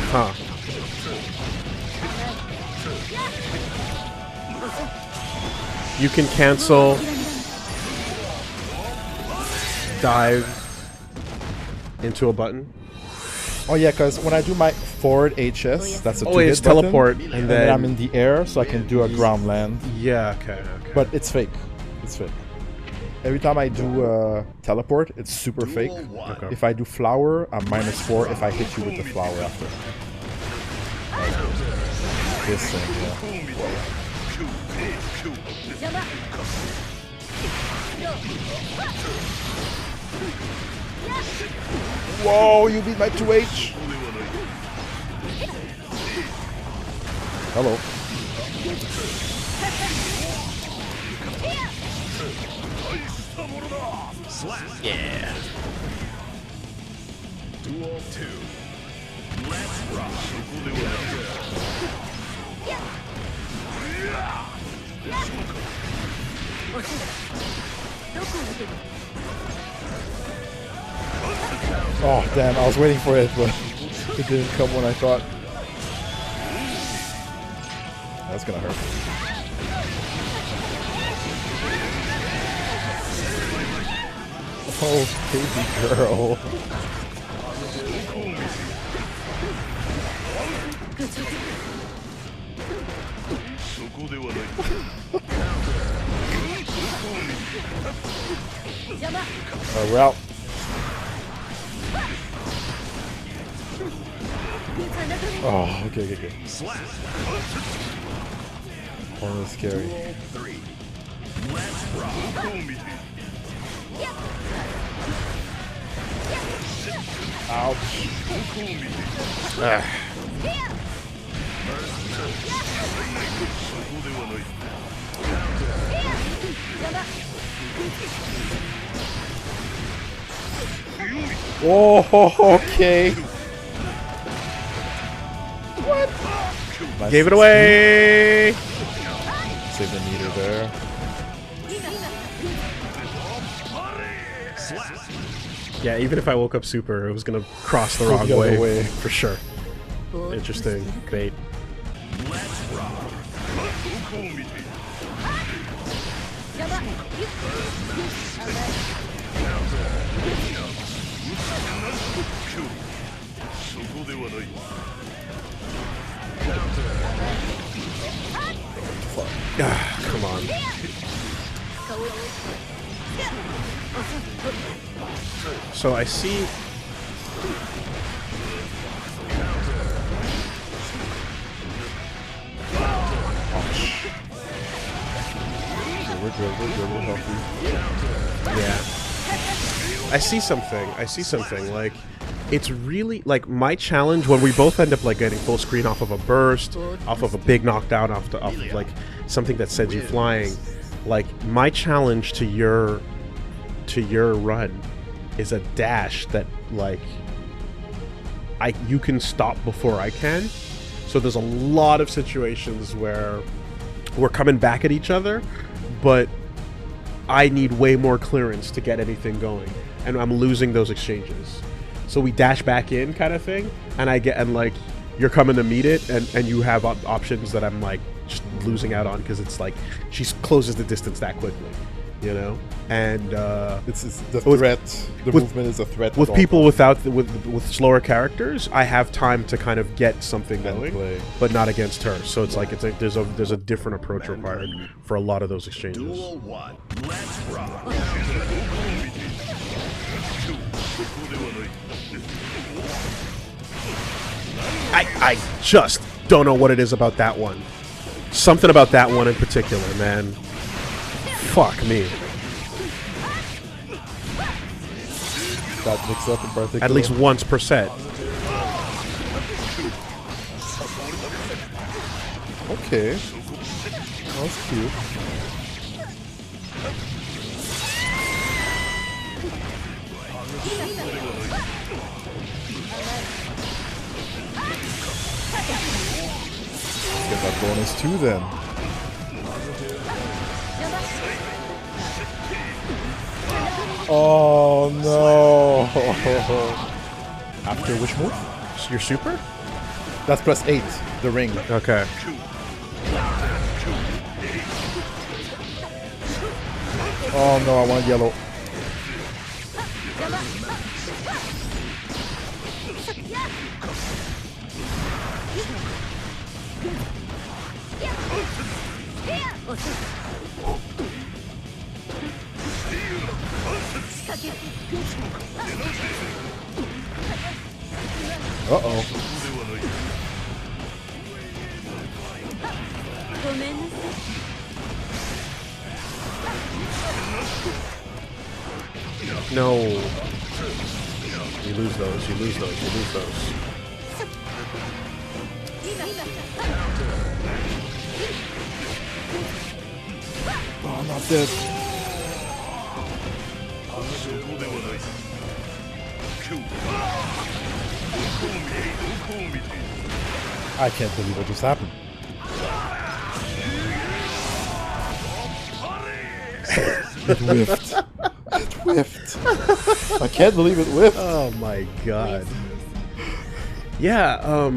Huh. You can cancel dive into a button. Oh yeah, because when I do my forward HS, that's a two-hit it's button, teleport, and then I'm in the air, so I can do a ground land. Yeah, okay. But it's fake. It's fake. Every time I do teleport, it's super fake. Okay. If I do flower, I'm -4 if I hit you with the flower after. This thing, yeah. Whoa, you beat my 2H! Hello. Yeah. Duel 2. Let's rock. Oh, damn, I was waiting for it, but it didn't come when I thought. That's gonna hurt. Oh, baby girl. We're out. Oh, okay. Oh, that's scary. Ouch. Oh, okay. What? Nice. Gave it away. Save the meter there. Yeah, even if I woke up super, it was gonna cross the wrong The other way way. for sure. Interesting bait. Ah, come on. So I see. We're good. We're healthy. Yeah. I see something. Like, it's really, like, my challenge when we both end up, like, getting full screen off of a burst, off of a big knockdown, off of, like, something that sends you flying. Like, my challenge to your run is a dash that, like, you can stop before I can. So there's a lot of situations where we're coming back at each other, but I need way more clearance to get anything going, and I'm losing those exchanges. So we dash back in, kind of thing, and like you're coming to meet it, and you have options that I'm like just losing out on because it's like she closes the distance that quickly, you know. And it's the threat. The movement is a threat. With people with slower characters, I have time to kind of get something going, but not against her. So it's like there's a different approach required for a lot of those exchanges. Duel 1. Let's rock. I just don't know what it is about that one. Something about that one in particular, man. Fuck me. That mix up in particular. At least once per set. Okay. That's cute. Get that bonus too then. Oh no! After which move? Your super? That's +8, the ring. Okay. Oh no, I want yellow. Uh-oh. No. You lose those, you lose those, you lose those. Oh, not this. I can't believe what just happened. It whiffed. It whiffed. I can't believe it whiffed. Oh my god. Yeah,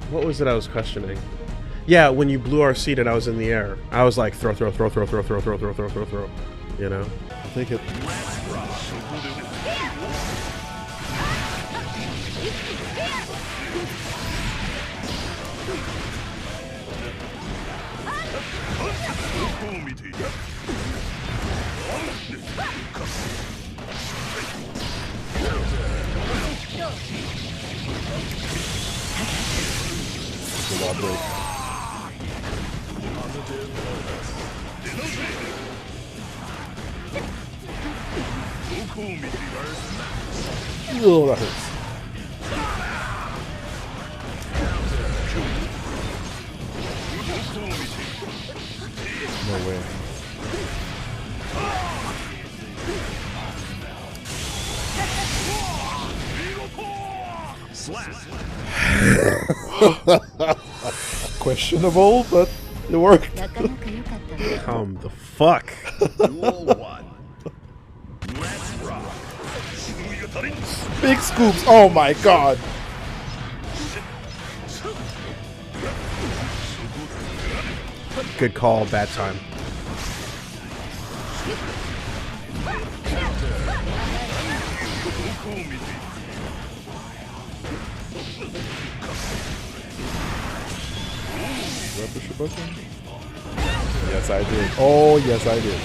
what was it I was questioning? Yeah, when you blew our seat and I was in the air, I was like, throw, throw, throw, throw, throw, throw, throw, throw, throw, throw, throw. You know? I'll take it. Oh, that hurts. No way. Questionable, but it worked. Come the fuck. Duel 1. Let's rock. Big scoops. Oh my god. Good call, bad time. Did I push a button? Yes, I did. Oh, yes, I did.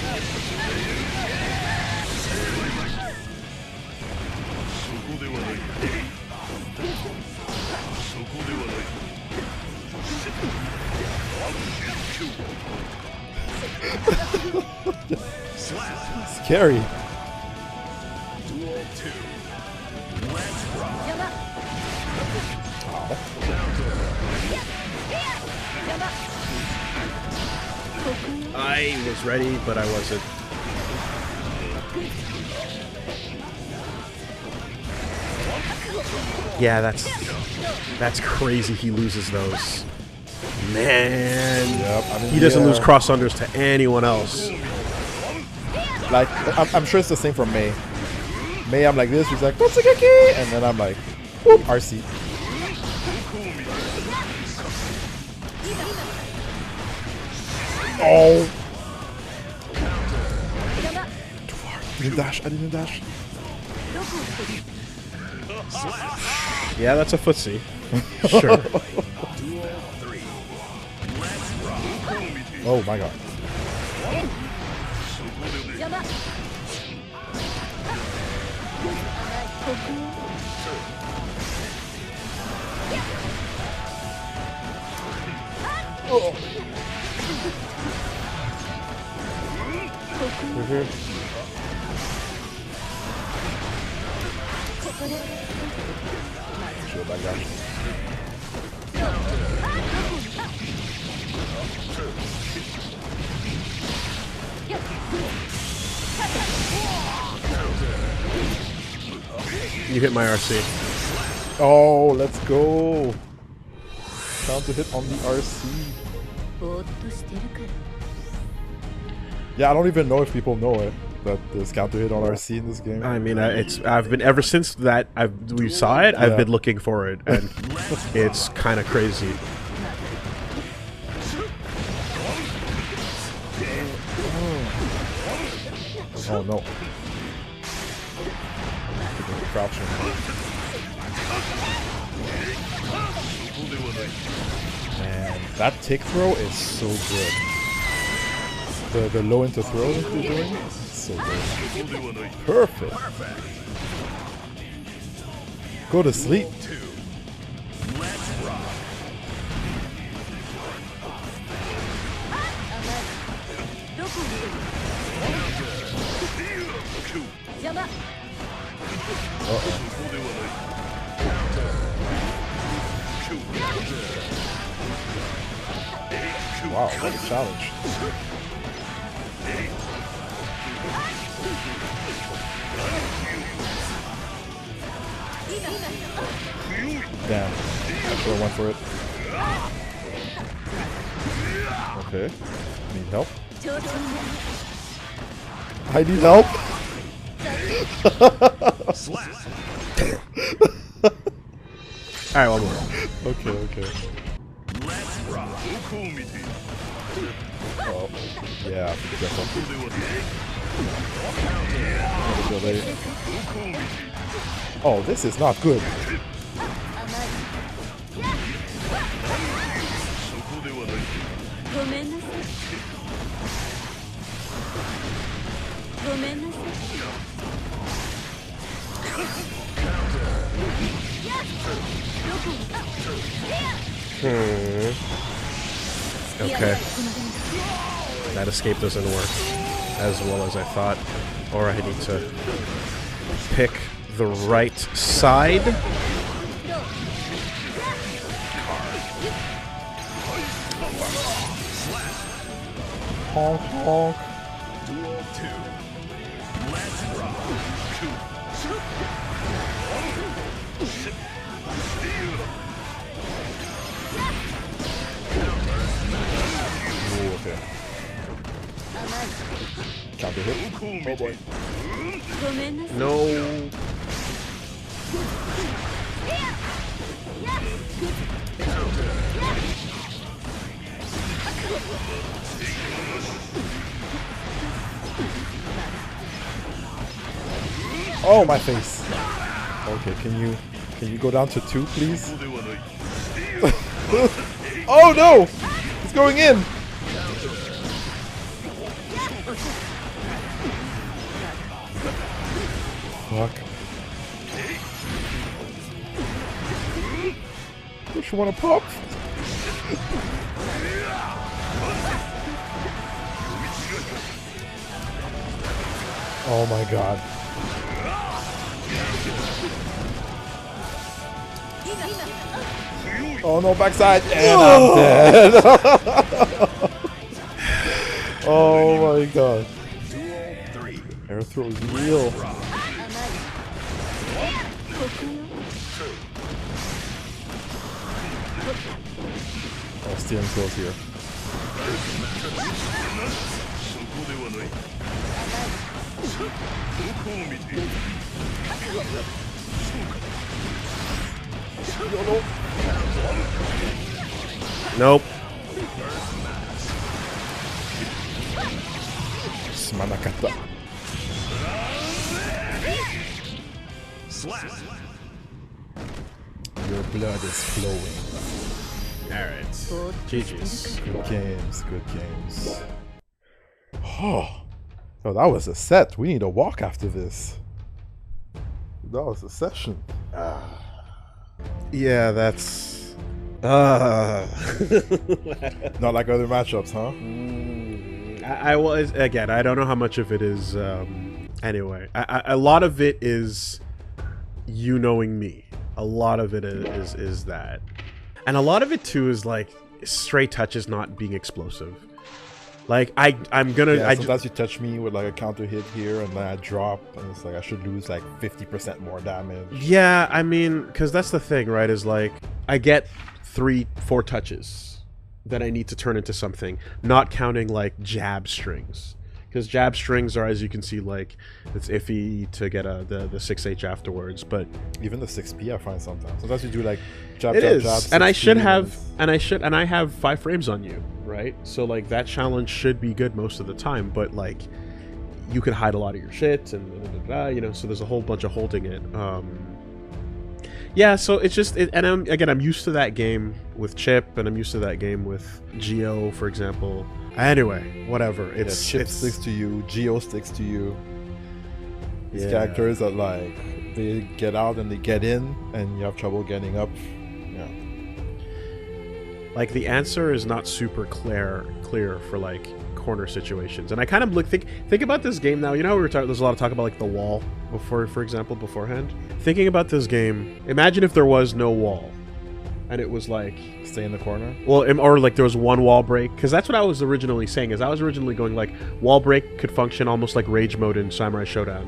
carry. Duel 2. Let's rock. I was ready, but I wasn't. Yeah, that's crazy. He loses those. Man, Yep, I mean, he doesn't lose cross unders to anyone else. Like, I'm sure it's the same for May. May, I'm like this, she's like, Totsugeki! And then I'm like, whoop, RC. Oh! I didn't dash, I didn't dash. Yeah, that's a footsie. Sure. Oh my god. Oh. Sure, back down. You hit my RC. Oh, let's go. Counter hit on the RC. Yeah, I don't even know if people know it, that there's counter hit on RC in this game. I mean, I've been ever since that we saw it. I've been looking for it, and it's kind of crazy. Oh no. Crouching. Man, that tick throw is so good. The low into throw that you're doing is so good. Perfect. Go to sleep. Wow, what a challenge. Damn, I should have went for it. Okay, need help. I need help. Alright, one more. Okay, okay. Oh, yeah, be careful. Oh, this is not good. Okay. That escape doesn't work as well as I thought. Or I need to pick the right side. Honk, honk. Duel 2. Let's rock. Ooh, okay. Counter hit. Oh boy. No. Oh, my face. Okay, can you go down to 2, please? Oh no! It's going in! Fuck. Don't you wanna pop? Oh my god. Oh no, backside! And I'm dead! Oh my god. Air throw is real. Oh, steering close here. Nope. Manakata. Your blood is flowing. Alright. GG's. Good games, good games. Oh, so that was a set. We need a walk after this. That was a session. Yeah, that's... Not like other matchups, huh? I was, again, I don't know how much of it is, anyway. A lot of it is you knowing me. A lot of it is that. And a lot of it, too, is, like, straight touches not being explosive. Like, I'm gonna... Yeah, sometimes you touch me with, like, a counter hit here, and then I drop, and it's like I should lose, like, 50% more damage. Yeah, I mean, because that's the thing, right, is, like, I get 3-4 touches that I need to turn into something, not counting, like, jab strings. Because jab strings are, as you can see, like, it's iffy to get the 6H afterwards, but... Even the 6P I find sometimes. Sometimes you do, like, jab, it jab, is. jab, And I 6P should have, and I have 5 frames on you, right? So, like, that challenge should be good most of the time, but, like, you can hide a lot of your shit, and you know, so there's a whole bunch of holding it. Yeah, so it's just, and I'm used to that game with Chip, and I'm used to that game with Geo, for example. Anyway, whatever. It's Chip sticks to you, Geo sticks to you. These characters that, like, they get out and they get in, and you have trouble getting up. Yeah. Like, the answer is not super clear for, like, corner situations. And I kind of think about this game now. You know how we were talking, there's a lot of talk about, like, the wall before, for example, beforehand. Thinking about this game, imagine if there was no wall, and it was like, stay in the corner. Well, or like there was one wall break, because that's what I was originally saying. Is I was originally going like wall break could function almost like rage mode in Samurai Showdown,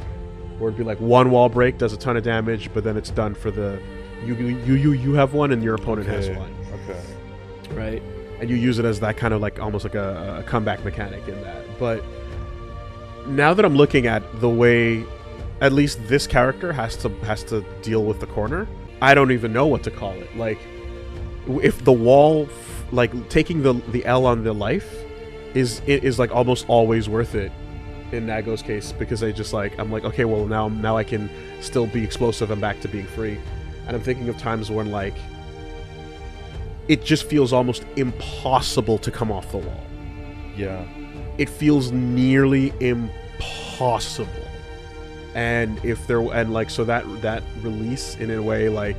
where it'd be like one wall break does a ton of damage, but then it's done for the you have one and your opponent has one. Okay. Right, and you use it as that kind of like almost like a comeback mechanic in that. But now that I'm looking at the way, at least this character has to deal with the corner, I don't even know what to call it. Like, if the wall, like taking the L on the life, is like almost always worth it in Nago's case, because I'm like, okay, well now I can still be explosive and back to being free. And I'm thinking of times when, like, it just feels almost impossible to come off the wall. Yeah. It feels nearly impossible. And if there, and like, so that release in a way, like,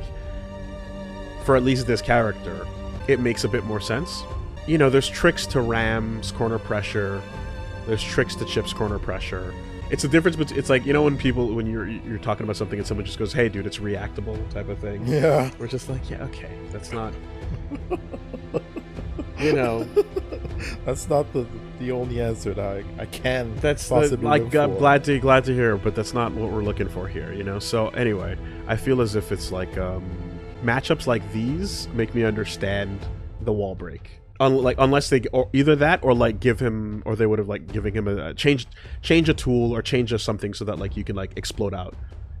for at least this character, it makes a bit more sense. You know, there's tricks to Ram's corner pressure. There's tricks to Chip's corner pressure. It's a difference, but it's like, you know, when you're talking about something and someone just goes, "Hey, dude, it's reactable," type of thing. Yeah. We're just like, yeah, okay, that's not. You know, that's not the only answer that I can. That's possibly like, I'm glad to hear, but that's not what we're looking for here. You know. So anyway, I feel as if it's like matchups like these make me understand the wall break. Unless they, or either that, or like give him, or they would have like giving him a change a tool or change something so that like you can like explode out,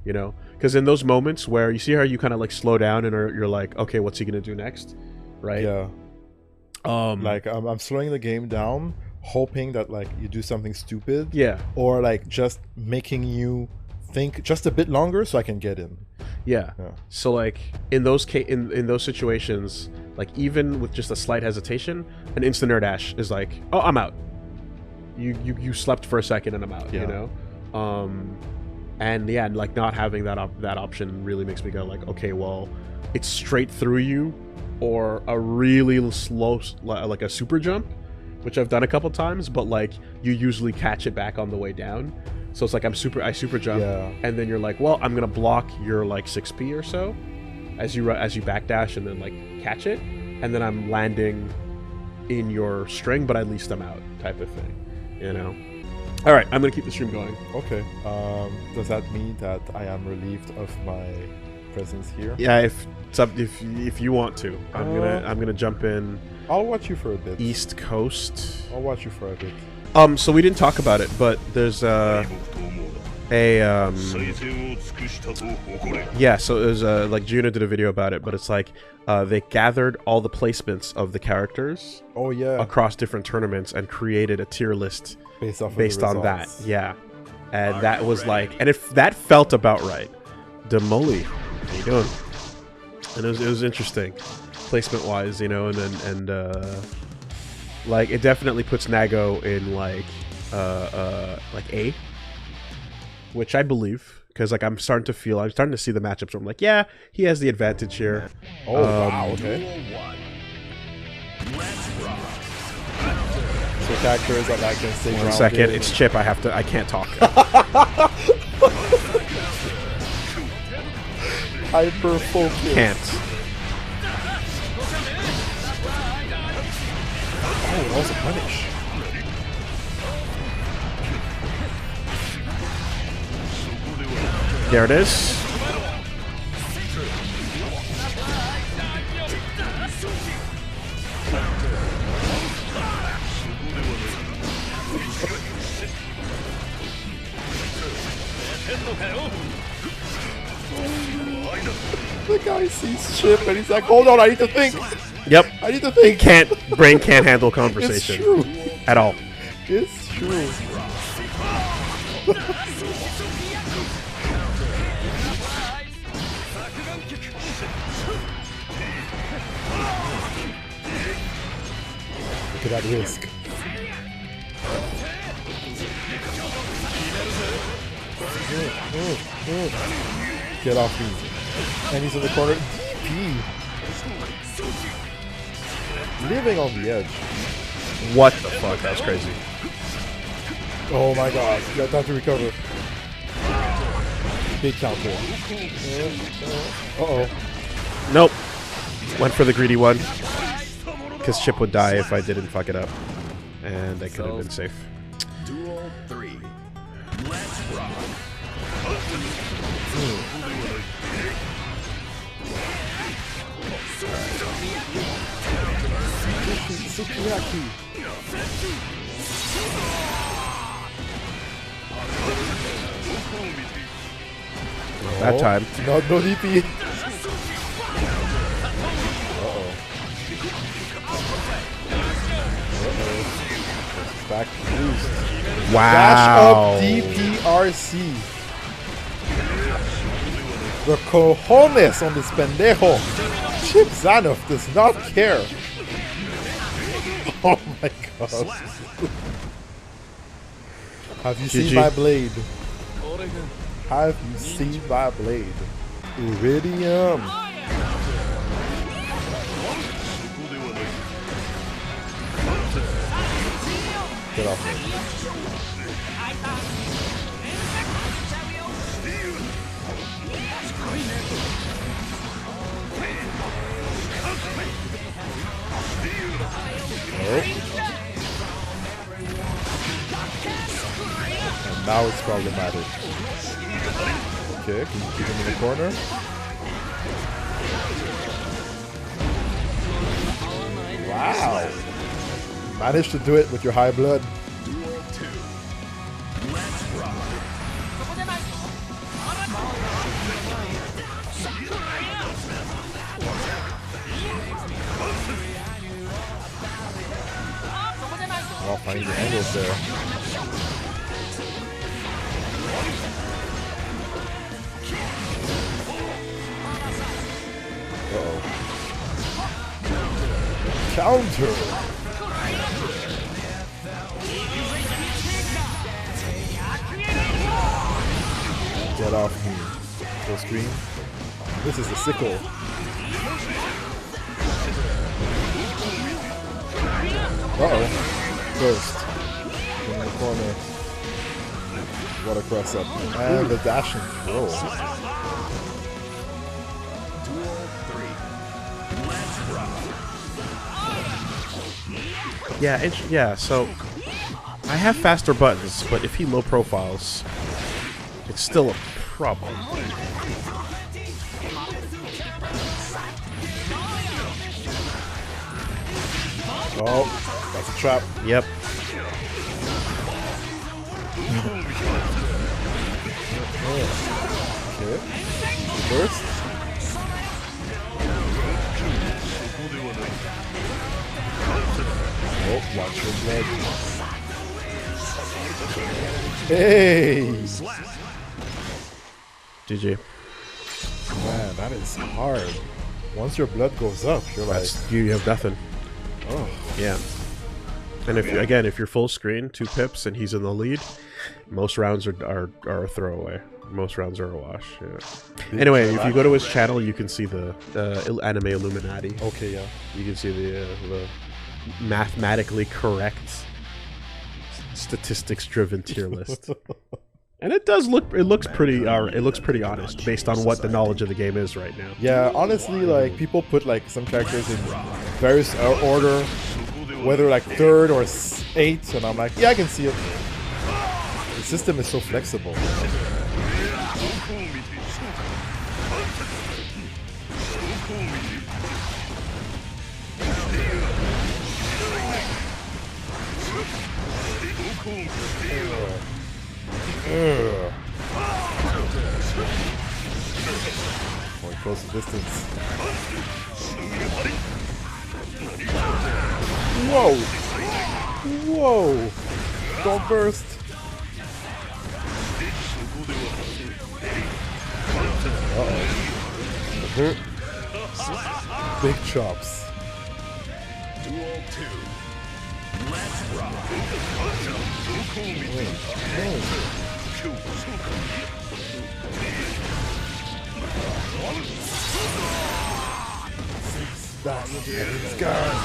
you know? Because in those moments where you see how you kind of like slow down and you're like, okay, what's he gonna do next, right? Yeah. Like I'm slowing the game down, hoping that like you do something stupid. Yeah. Or like just making you think just a bit longer so I can get in. Yeah. So like in those in those situations, like even with just a slight hesitation, an instant air dash is like, oh, I'm out. You slept for a second and I'm out. Yeah. You know. And yeah, like not having that option really makes me go like, okay, well, it's straight through you, or a really slow, like a super jump, which I've done a couple times, but like you usually catch it back on the way down. So it's like I super jump, and then you're like, well, I'm gonna block your like 6p or so as you backdash and then like catch it, and then I'm landing in your string, but at least I'm out, type of thing, you know. All right, I'm gonna keep the stream going. Okay. Does that mean that I am relieved of my presence here? Yeah, if you want to, I'm gonna jump in. I'll watch you for a bit. East Coast. I'll watch you for a bit. So we didn't talk about it, but there's yeah, so it was like Juno did a video about it, but it's like they gathered all the placements of the characters across different tournaments and created a tier list based on that. Yeah, and that was like, and if that felt about right. Demoli, how you doing? And it was interesting placement wise, you know, and like it definitely puts Nago in like A, which I believe, because like I'm starting to see the matchups where I'm like, yeah, he has the advantage here. Oh wow, okay. So characters that I can stay. 1 second, it's Chip. I can't talk. Hyper focus. Can't. Oh, that was a punish. There it is. The guy sees Chip and he's like, hold on, I need to think. Yep. I need to think. Brain can't handle conversation. It's true. At all. It's true. Look at that risk. Get off me. And he's in the corner. DP. Living on the edge. What the fuck? That was crazy. Oh my god. You got time to recover. Big counter. Uh-oh. Nope. Went for the greedy one. Because Chip would die if I didn't fuck it up. And I could have been safe. Duel 3. Let's rock. Sukiyaki. That time. No DP. Back boost. Wow. Dash up DPRC. The cojones on this pendejo. Chip Zanoff does not care. Oh my god. Have you seen my blade? Have you seen my blade? Iridium. Get off me. Nope. And now it's problematic. Okay, can you keep him in the corner? Wow. Managed to do it with your high blood. Duel 2. Let's rock. I'll find the angles there. Uh-oh. Counter! Get off me. Full screen. This is the sickle. Uh-oh. First. In the corner. What a cross up. And the dash and throw. Yeah, so I have faster buttons, but if he low profiles, it's still a problem. Oh, that's a trap. Yep. Okay. Burst. Oh, watch your blood. Hey! GG. Man, that is hard. Once your blood goes up, you're like... You have nothing. Oh. Yeah. And if you're full screen, 2 pips, and he's in the lead, most rounds are a throwaway. Most rounds are a wash. Yeah. Anyway, if you go to his channel, you can see the Anime Illuminati. Okay, yeah. You can see the mathematically correct, statistics-driven tier list. And it looks pretty honest based on what the knowledge of the game is right now. Yeah, honestly, like people put like some characters in various order, whether like 3rd or 8th, and I'm like, yeah, I can see it. The system is so flexible. Going close to distance. Whoa! Whoa! Don't burst! Uh-oh. Big chops. Duel 2. Let's rock. It's gone.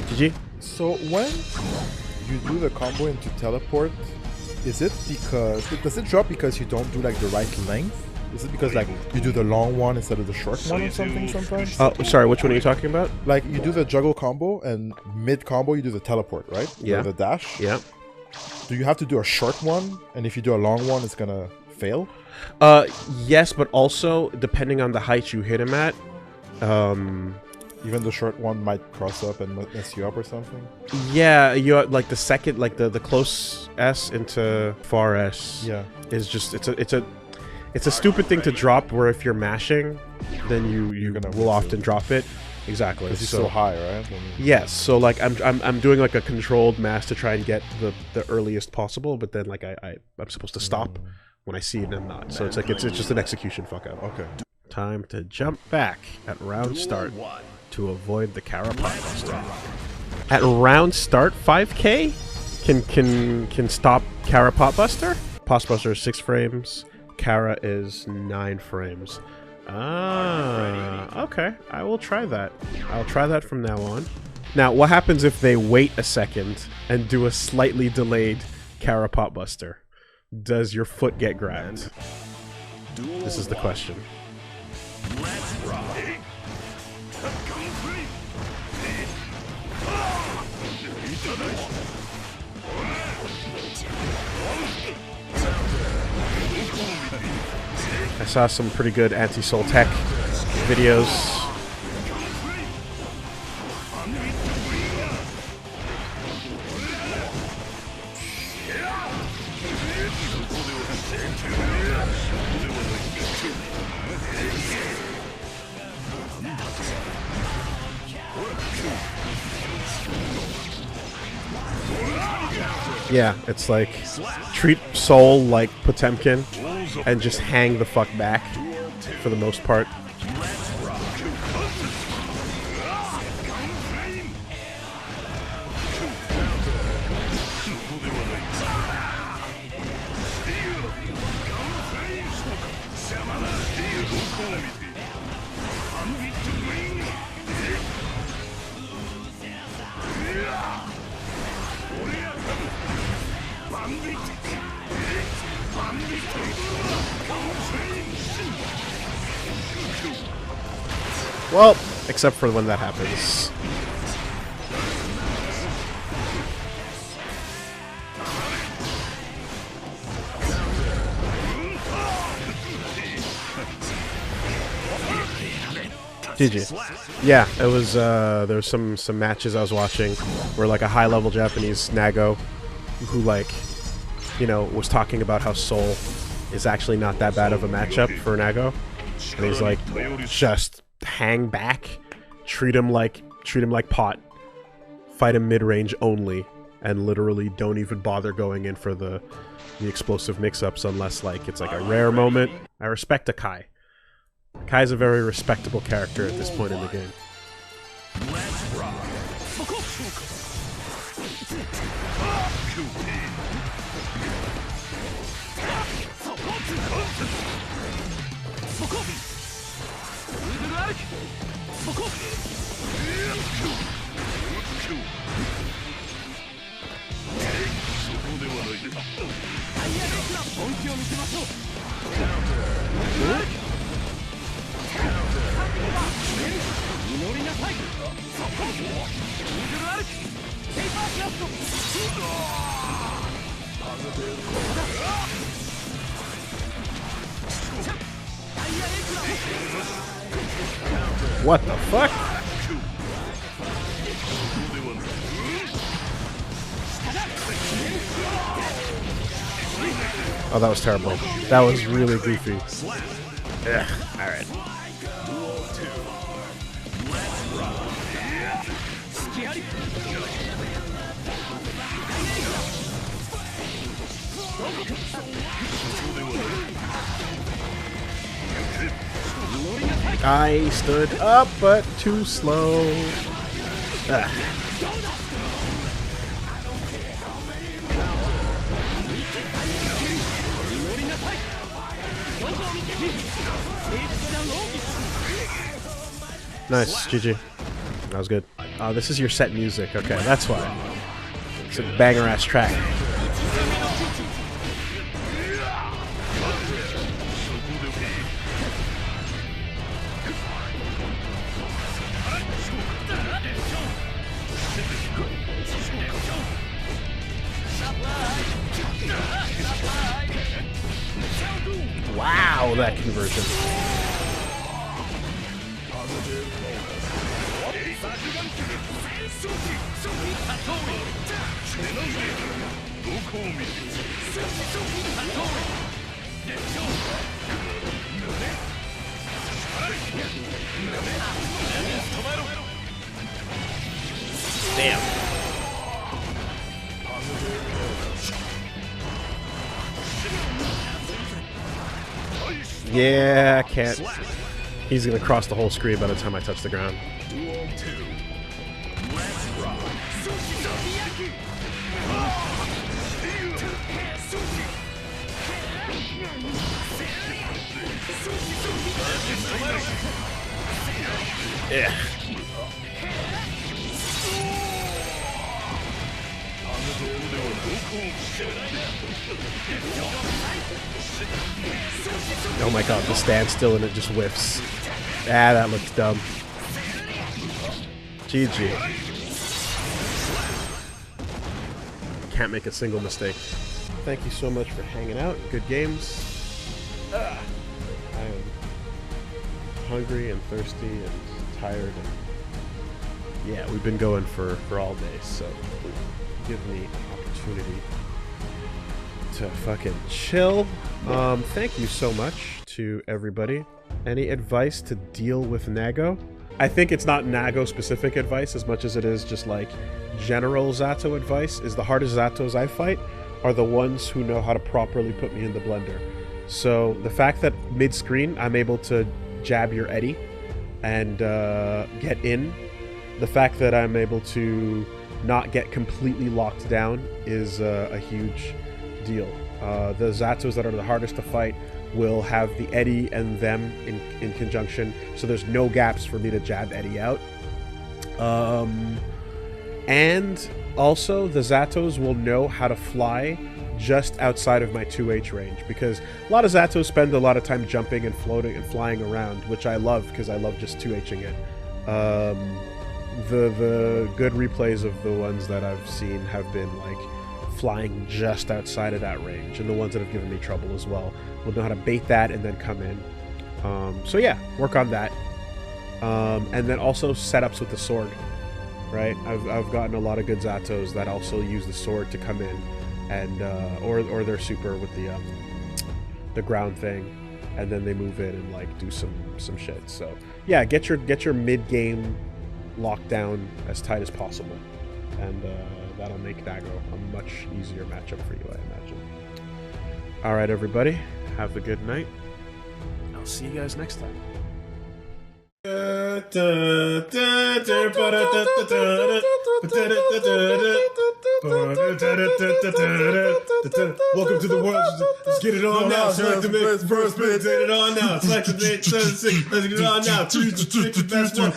GG. So when you do the combo into teleport, is it because does it drop because you don't do like the right length? Is it because like you do the long one instead of the short one or something sometimes? Sorry, which one are you talking about? Like you do the juggle combo and mid combo you do the teleport, right? Yeah. Or the dash. Yeah. Do you have to do a short one? And if you do a long one, it's gonna fail? Yes, but also depending on the height you hit him at, even the short one might cross up and mess you up or something? Yeah, you like the second, like the close S into far S. Yeah. Is just it's a stupid thing to drop. Where if you're mashing, then you will often drop it. Exactly. Because he's so high, right? Yes. So like I'm doing like a controlled mash to try and get the earliest possible, but then like I'm supposed to stop when I see it and I'm not. So it's like it's just an execution fuck up. Okay. Time to jump back at round start to avoid the Kara Pot Buster. At round start, 5K can stop Kara Pot Buster. Pot Buster is 6 frames. Kara is 9 frames. Ah, okay. I will try that. I'll try that from now on. Now, what happens if they wait a second and do a slightly delayed Kara Pot Buster? Does your foot get grabbed? This is the question. Let's rock. I saw some pretty good anti-soul tech videos. Yeah, it's like treat Soul like Potemkin and just hang the fuck back. for the most part. Well, except for when that happens. GG. Yeah, it was, there was some matches I was watching where, like, a high-level Japanese Nago who, like, you know, was talking about how Soul is actually not that bad of a matchup for Nago. And he's like, just hang back, treat him like pot, fight him mid-range only, and literally don't even bother going in for the explosive mix-ups unless, like, it's like a rare moment. I respect a Kai. Kai's a very respectable character at this point in the game. What the fuck? Oh, that was terrible. That was really goofy. Ugh, alright. I stood up, but too slow. Ugh. Nice, GG. That was good. Oh, this is your set music. Okay, that's why. It's a banger-ass track. Wow, that conversion. Damn. Yeah, I can't. He's gonna cross the whole screen by the time I touch the ground. Yeah. Oh my god, the standstill and it just whiffs. Ah, that looks dumb. GG. Can't make a single mistake. Thank you so much for hanging out. Good games. I am hungry and thirsty and tired. And yeah, we've been going for all day, so give me opportunity to fucking chill. Thank you so much to everybody. Any advice to deal with Nago? I think it's not Nago specific advice as much as it is just like general Zato advice. Is the hardest Zatos I fight are the ones who know how to properly put me in the blender. So the fact that mid-screen I'm able to jab your Eddie and get in, the fact that I'm able to not get completely locked down is a huge deal. The Zatos that are the hardest to fight will have the Eddie and them in conjunction, so there's no gaps for me to jab Eddie out. And also the Zatos will know how to fly just outside of my 2H range, because a lot of Zatos spend a lot of time jumping and floating and flying around, which I love because I love just 2Hing it. The good replays of the ones that I've seen have been like flying just outside of that range, and the ones that have given me trouble as well will know how to bait that and then come in. So yeah, work on that. And then also setups with the sword, right? I've gotten a lot of good Zatos that also use the sword to come in, and or their super with the ground thing, and then they move in and like do some shit. So yeah, get your mid game locked down as tight as possible, and that'll make Nago a much easier matchup for you, I imagine. All right, everybody, have a good night. I'll see you guys next time. Welcome to the world. Let's get it on now. Select the mix, first spin, get it on now. Select the mix, 7-6. Let's get it on now. Choose the best one.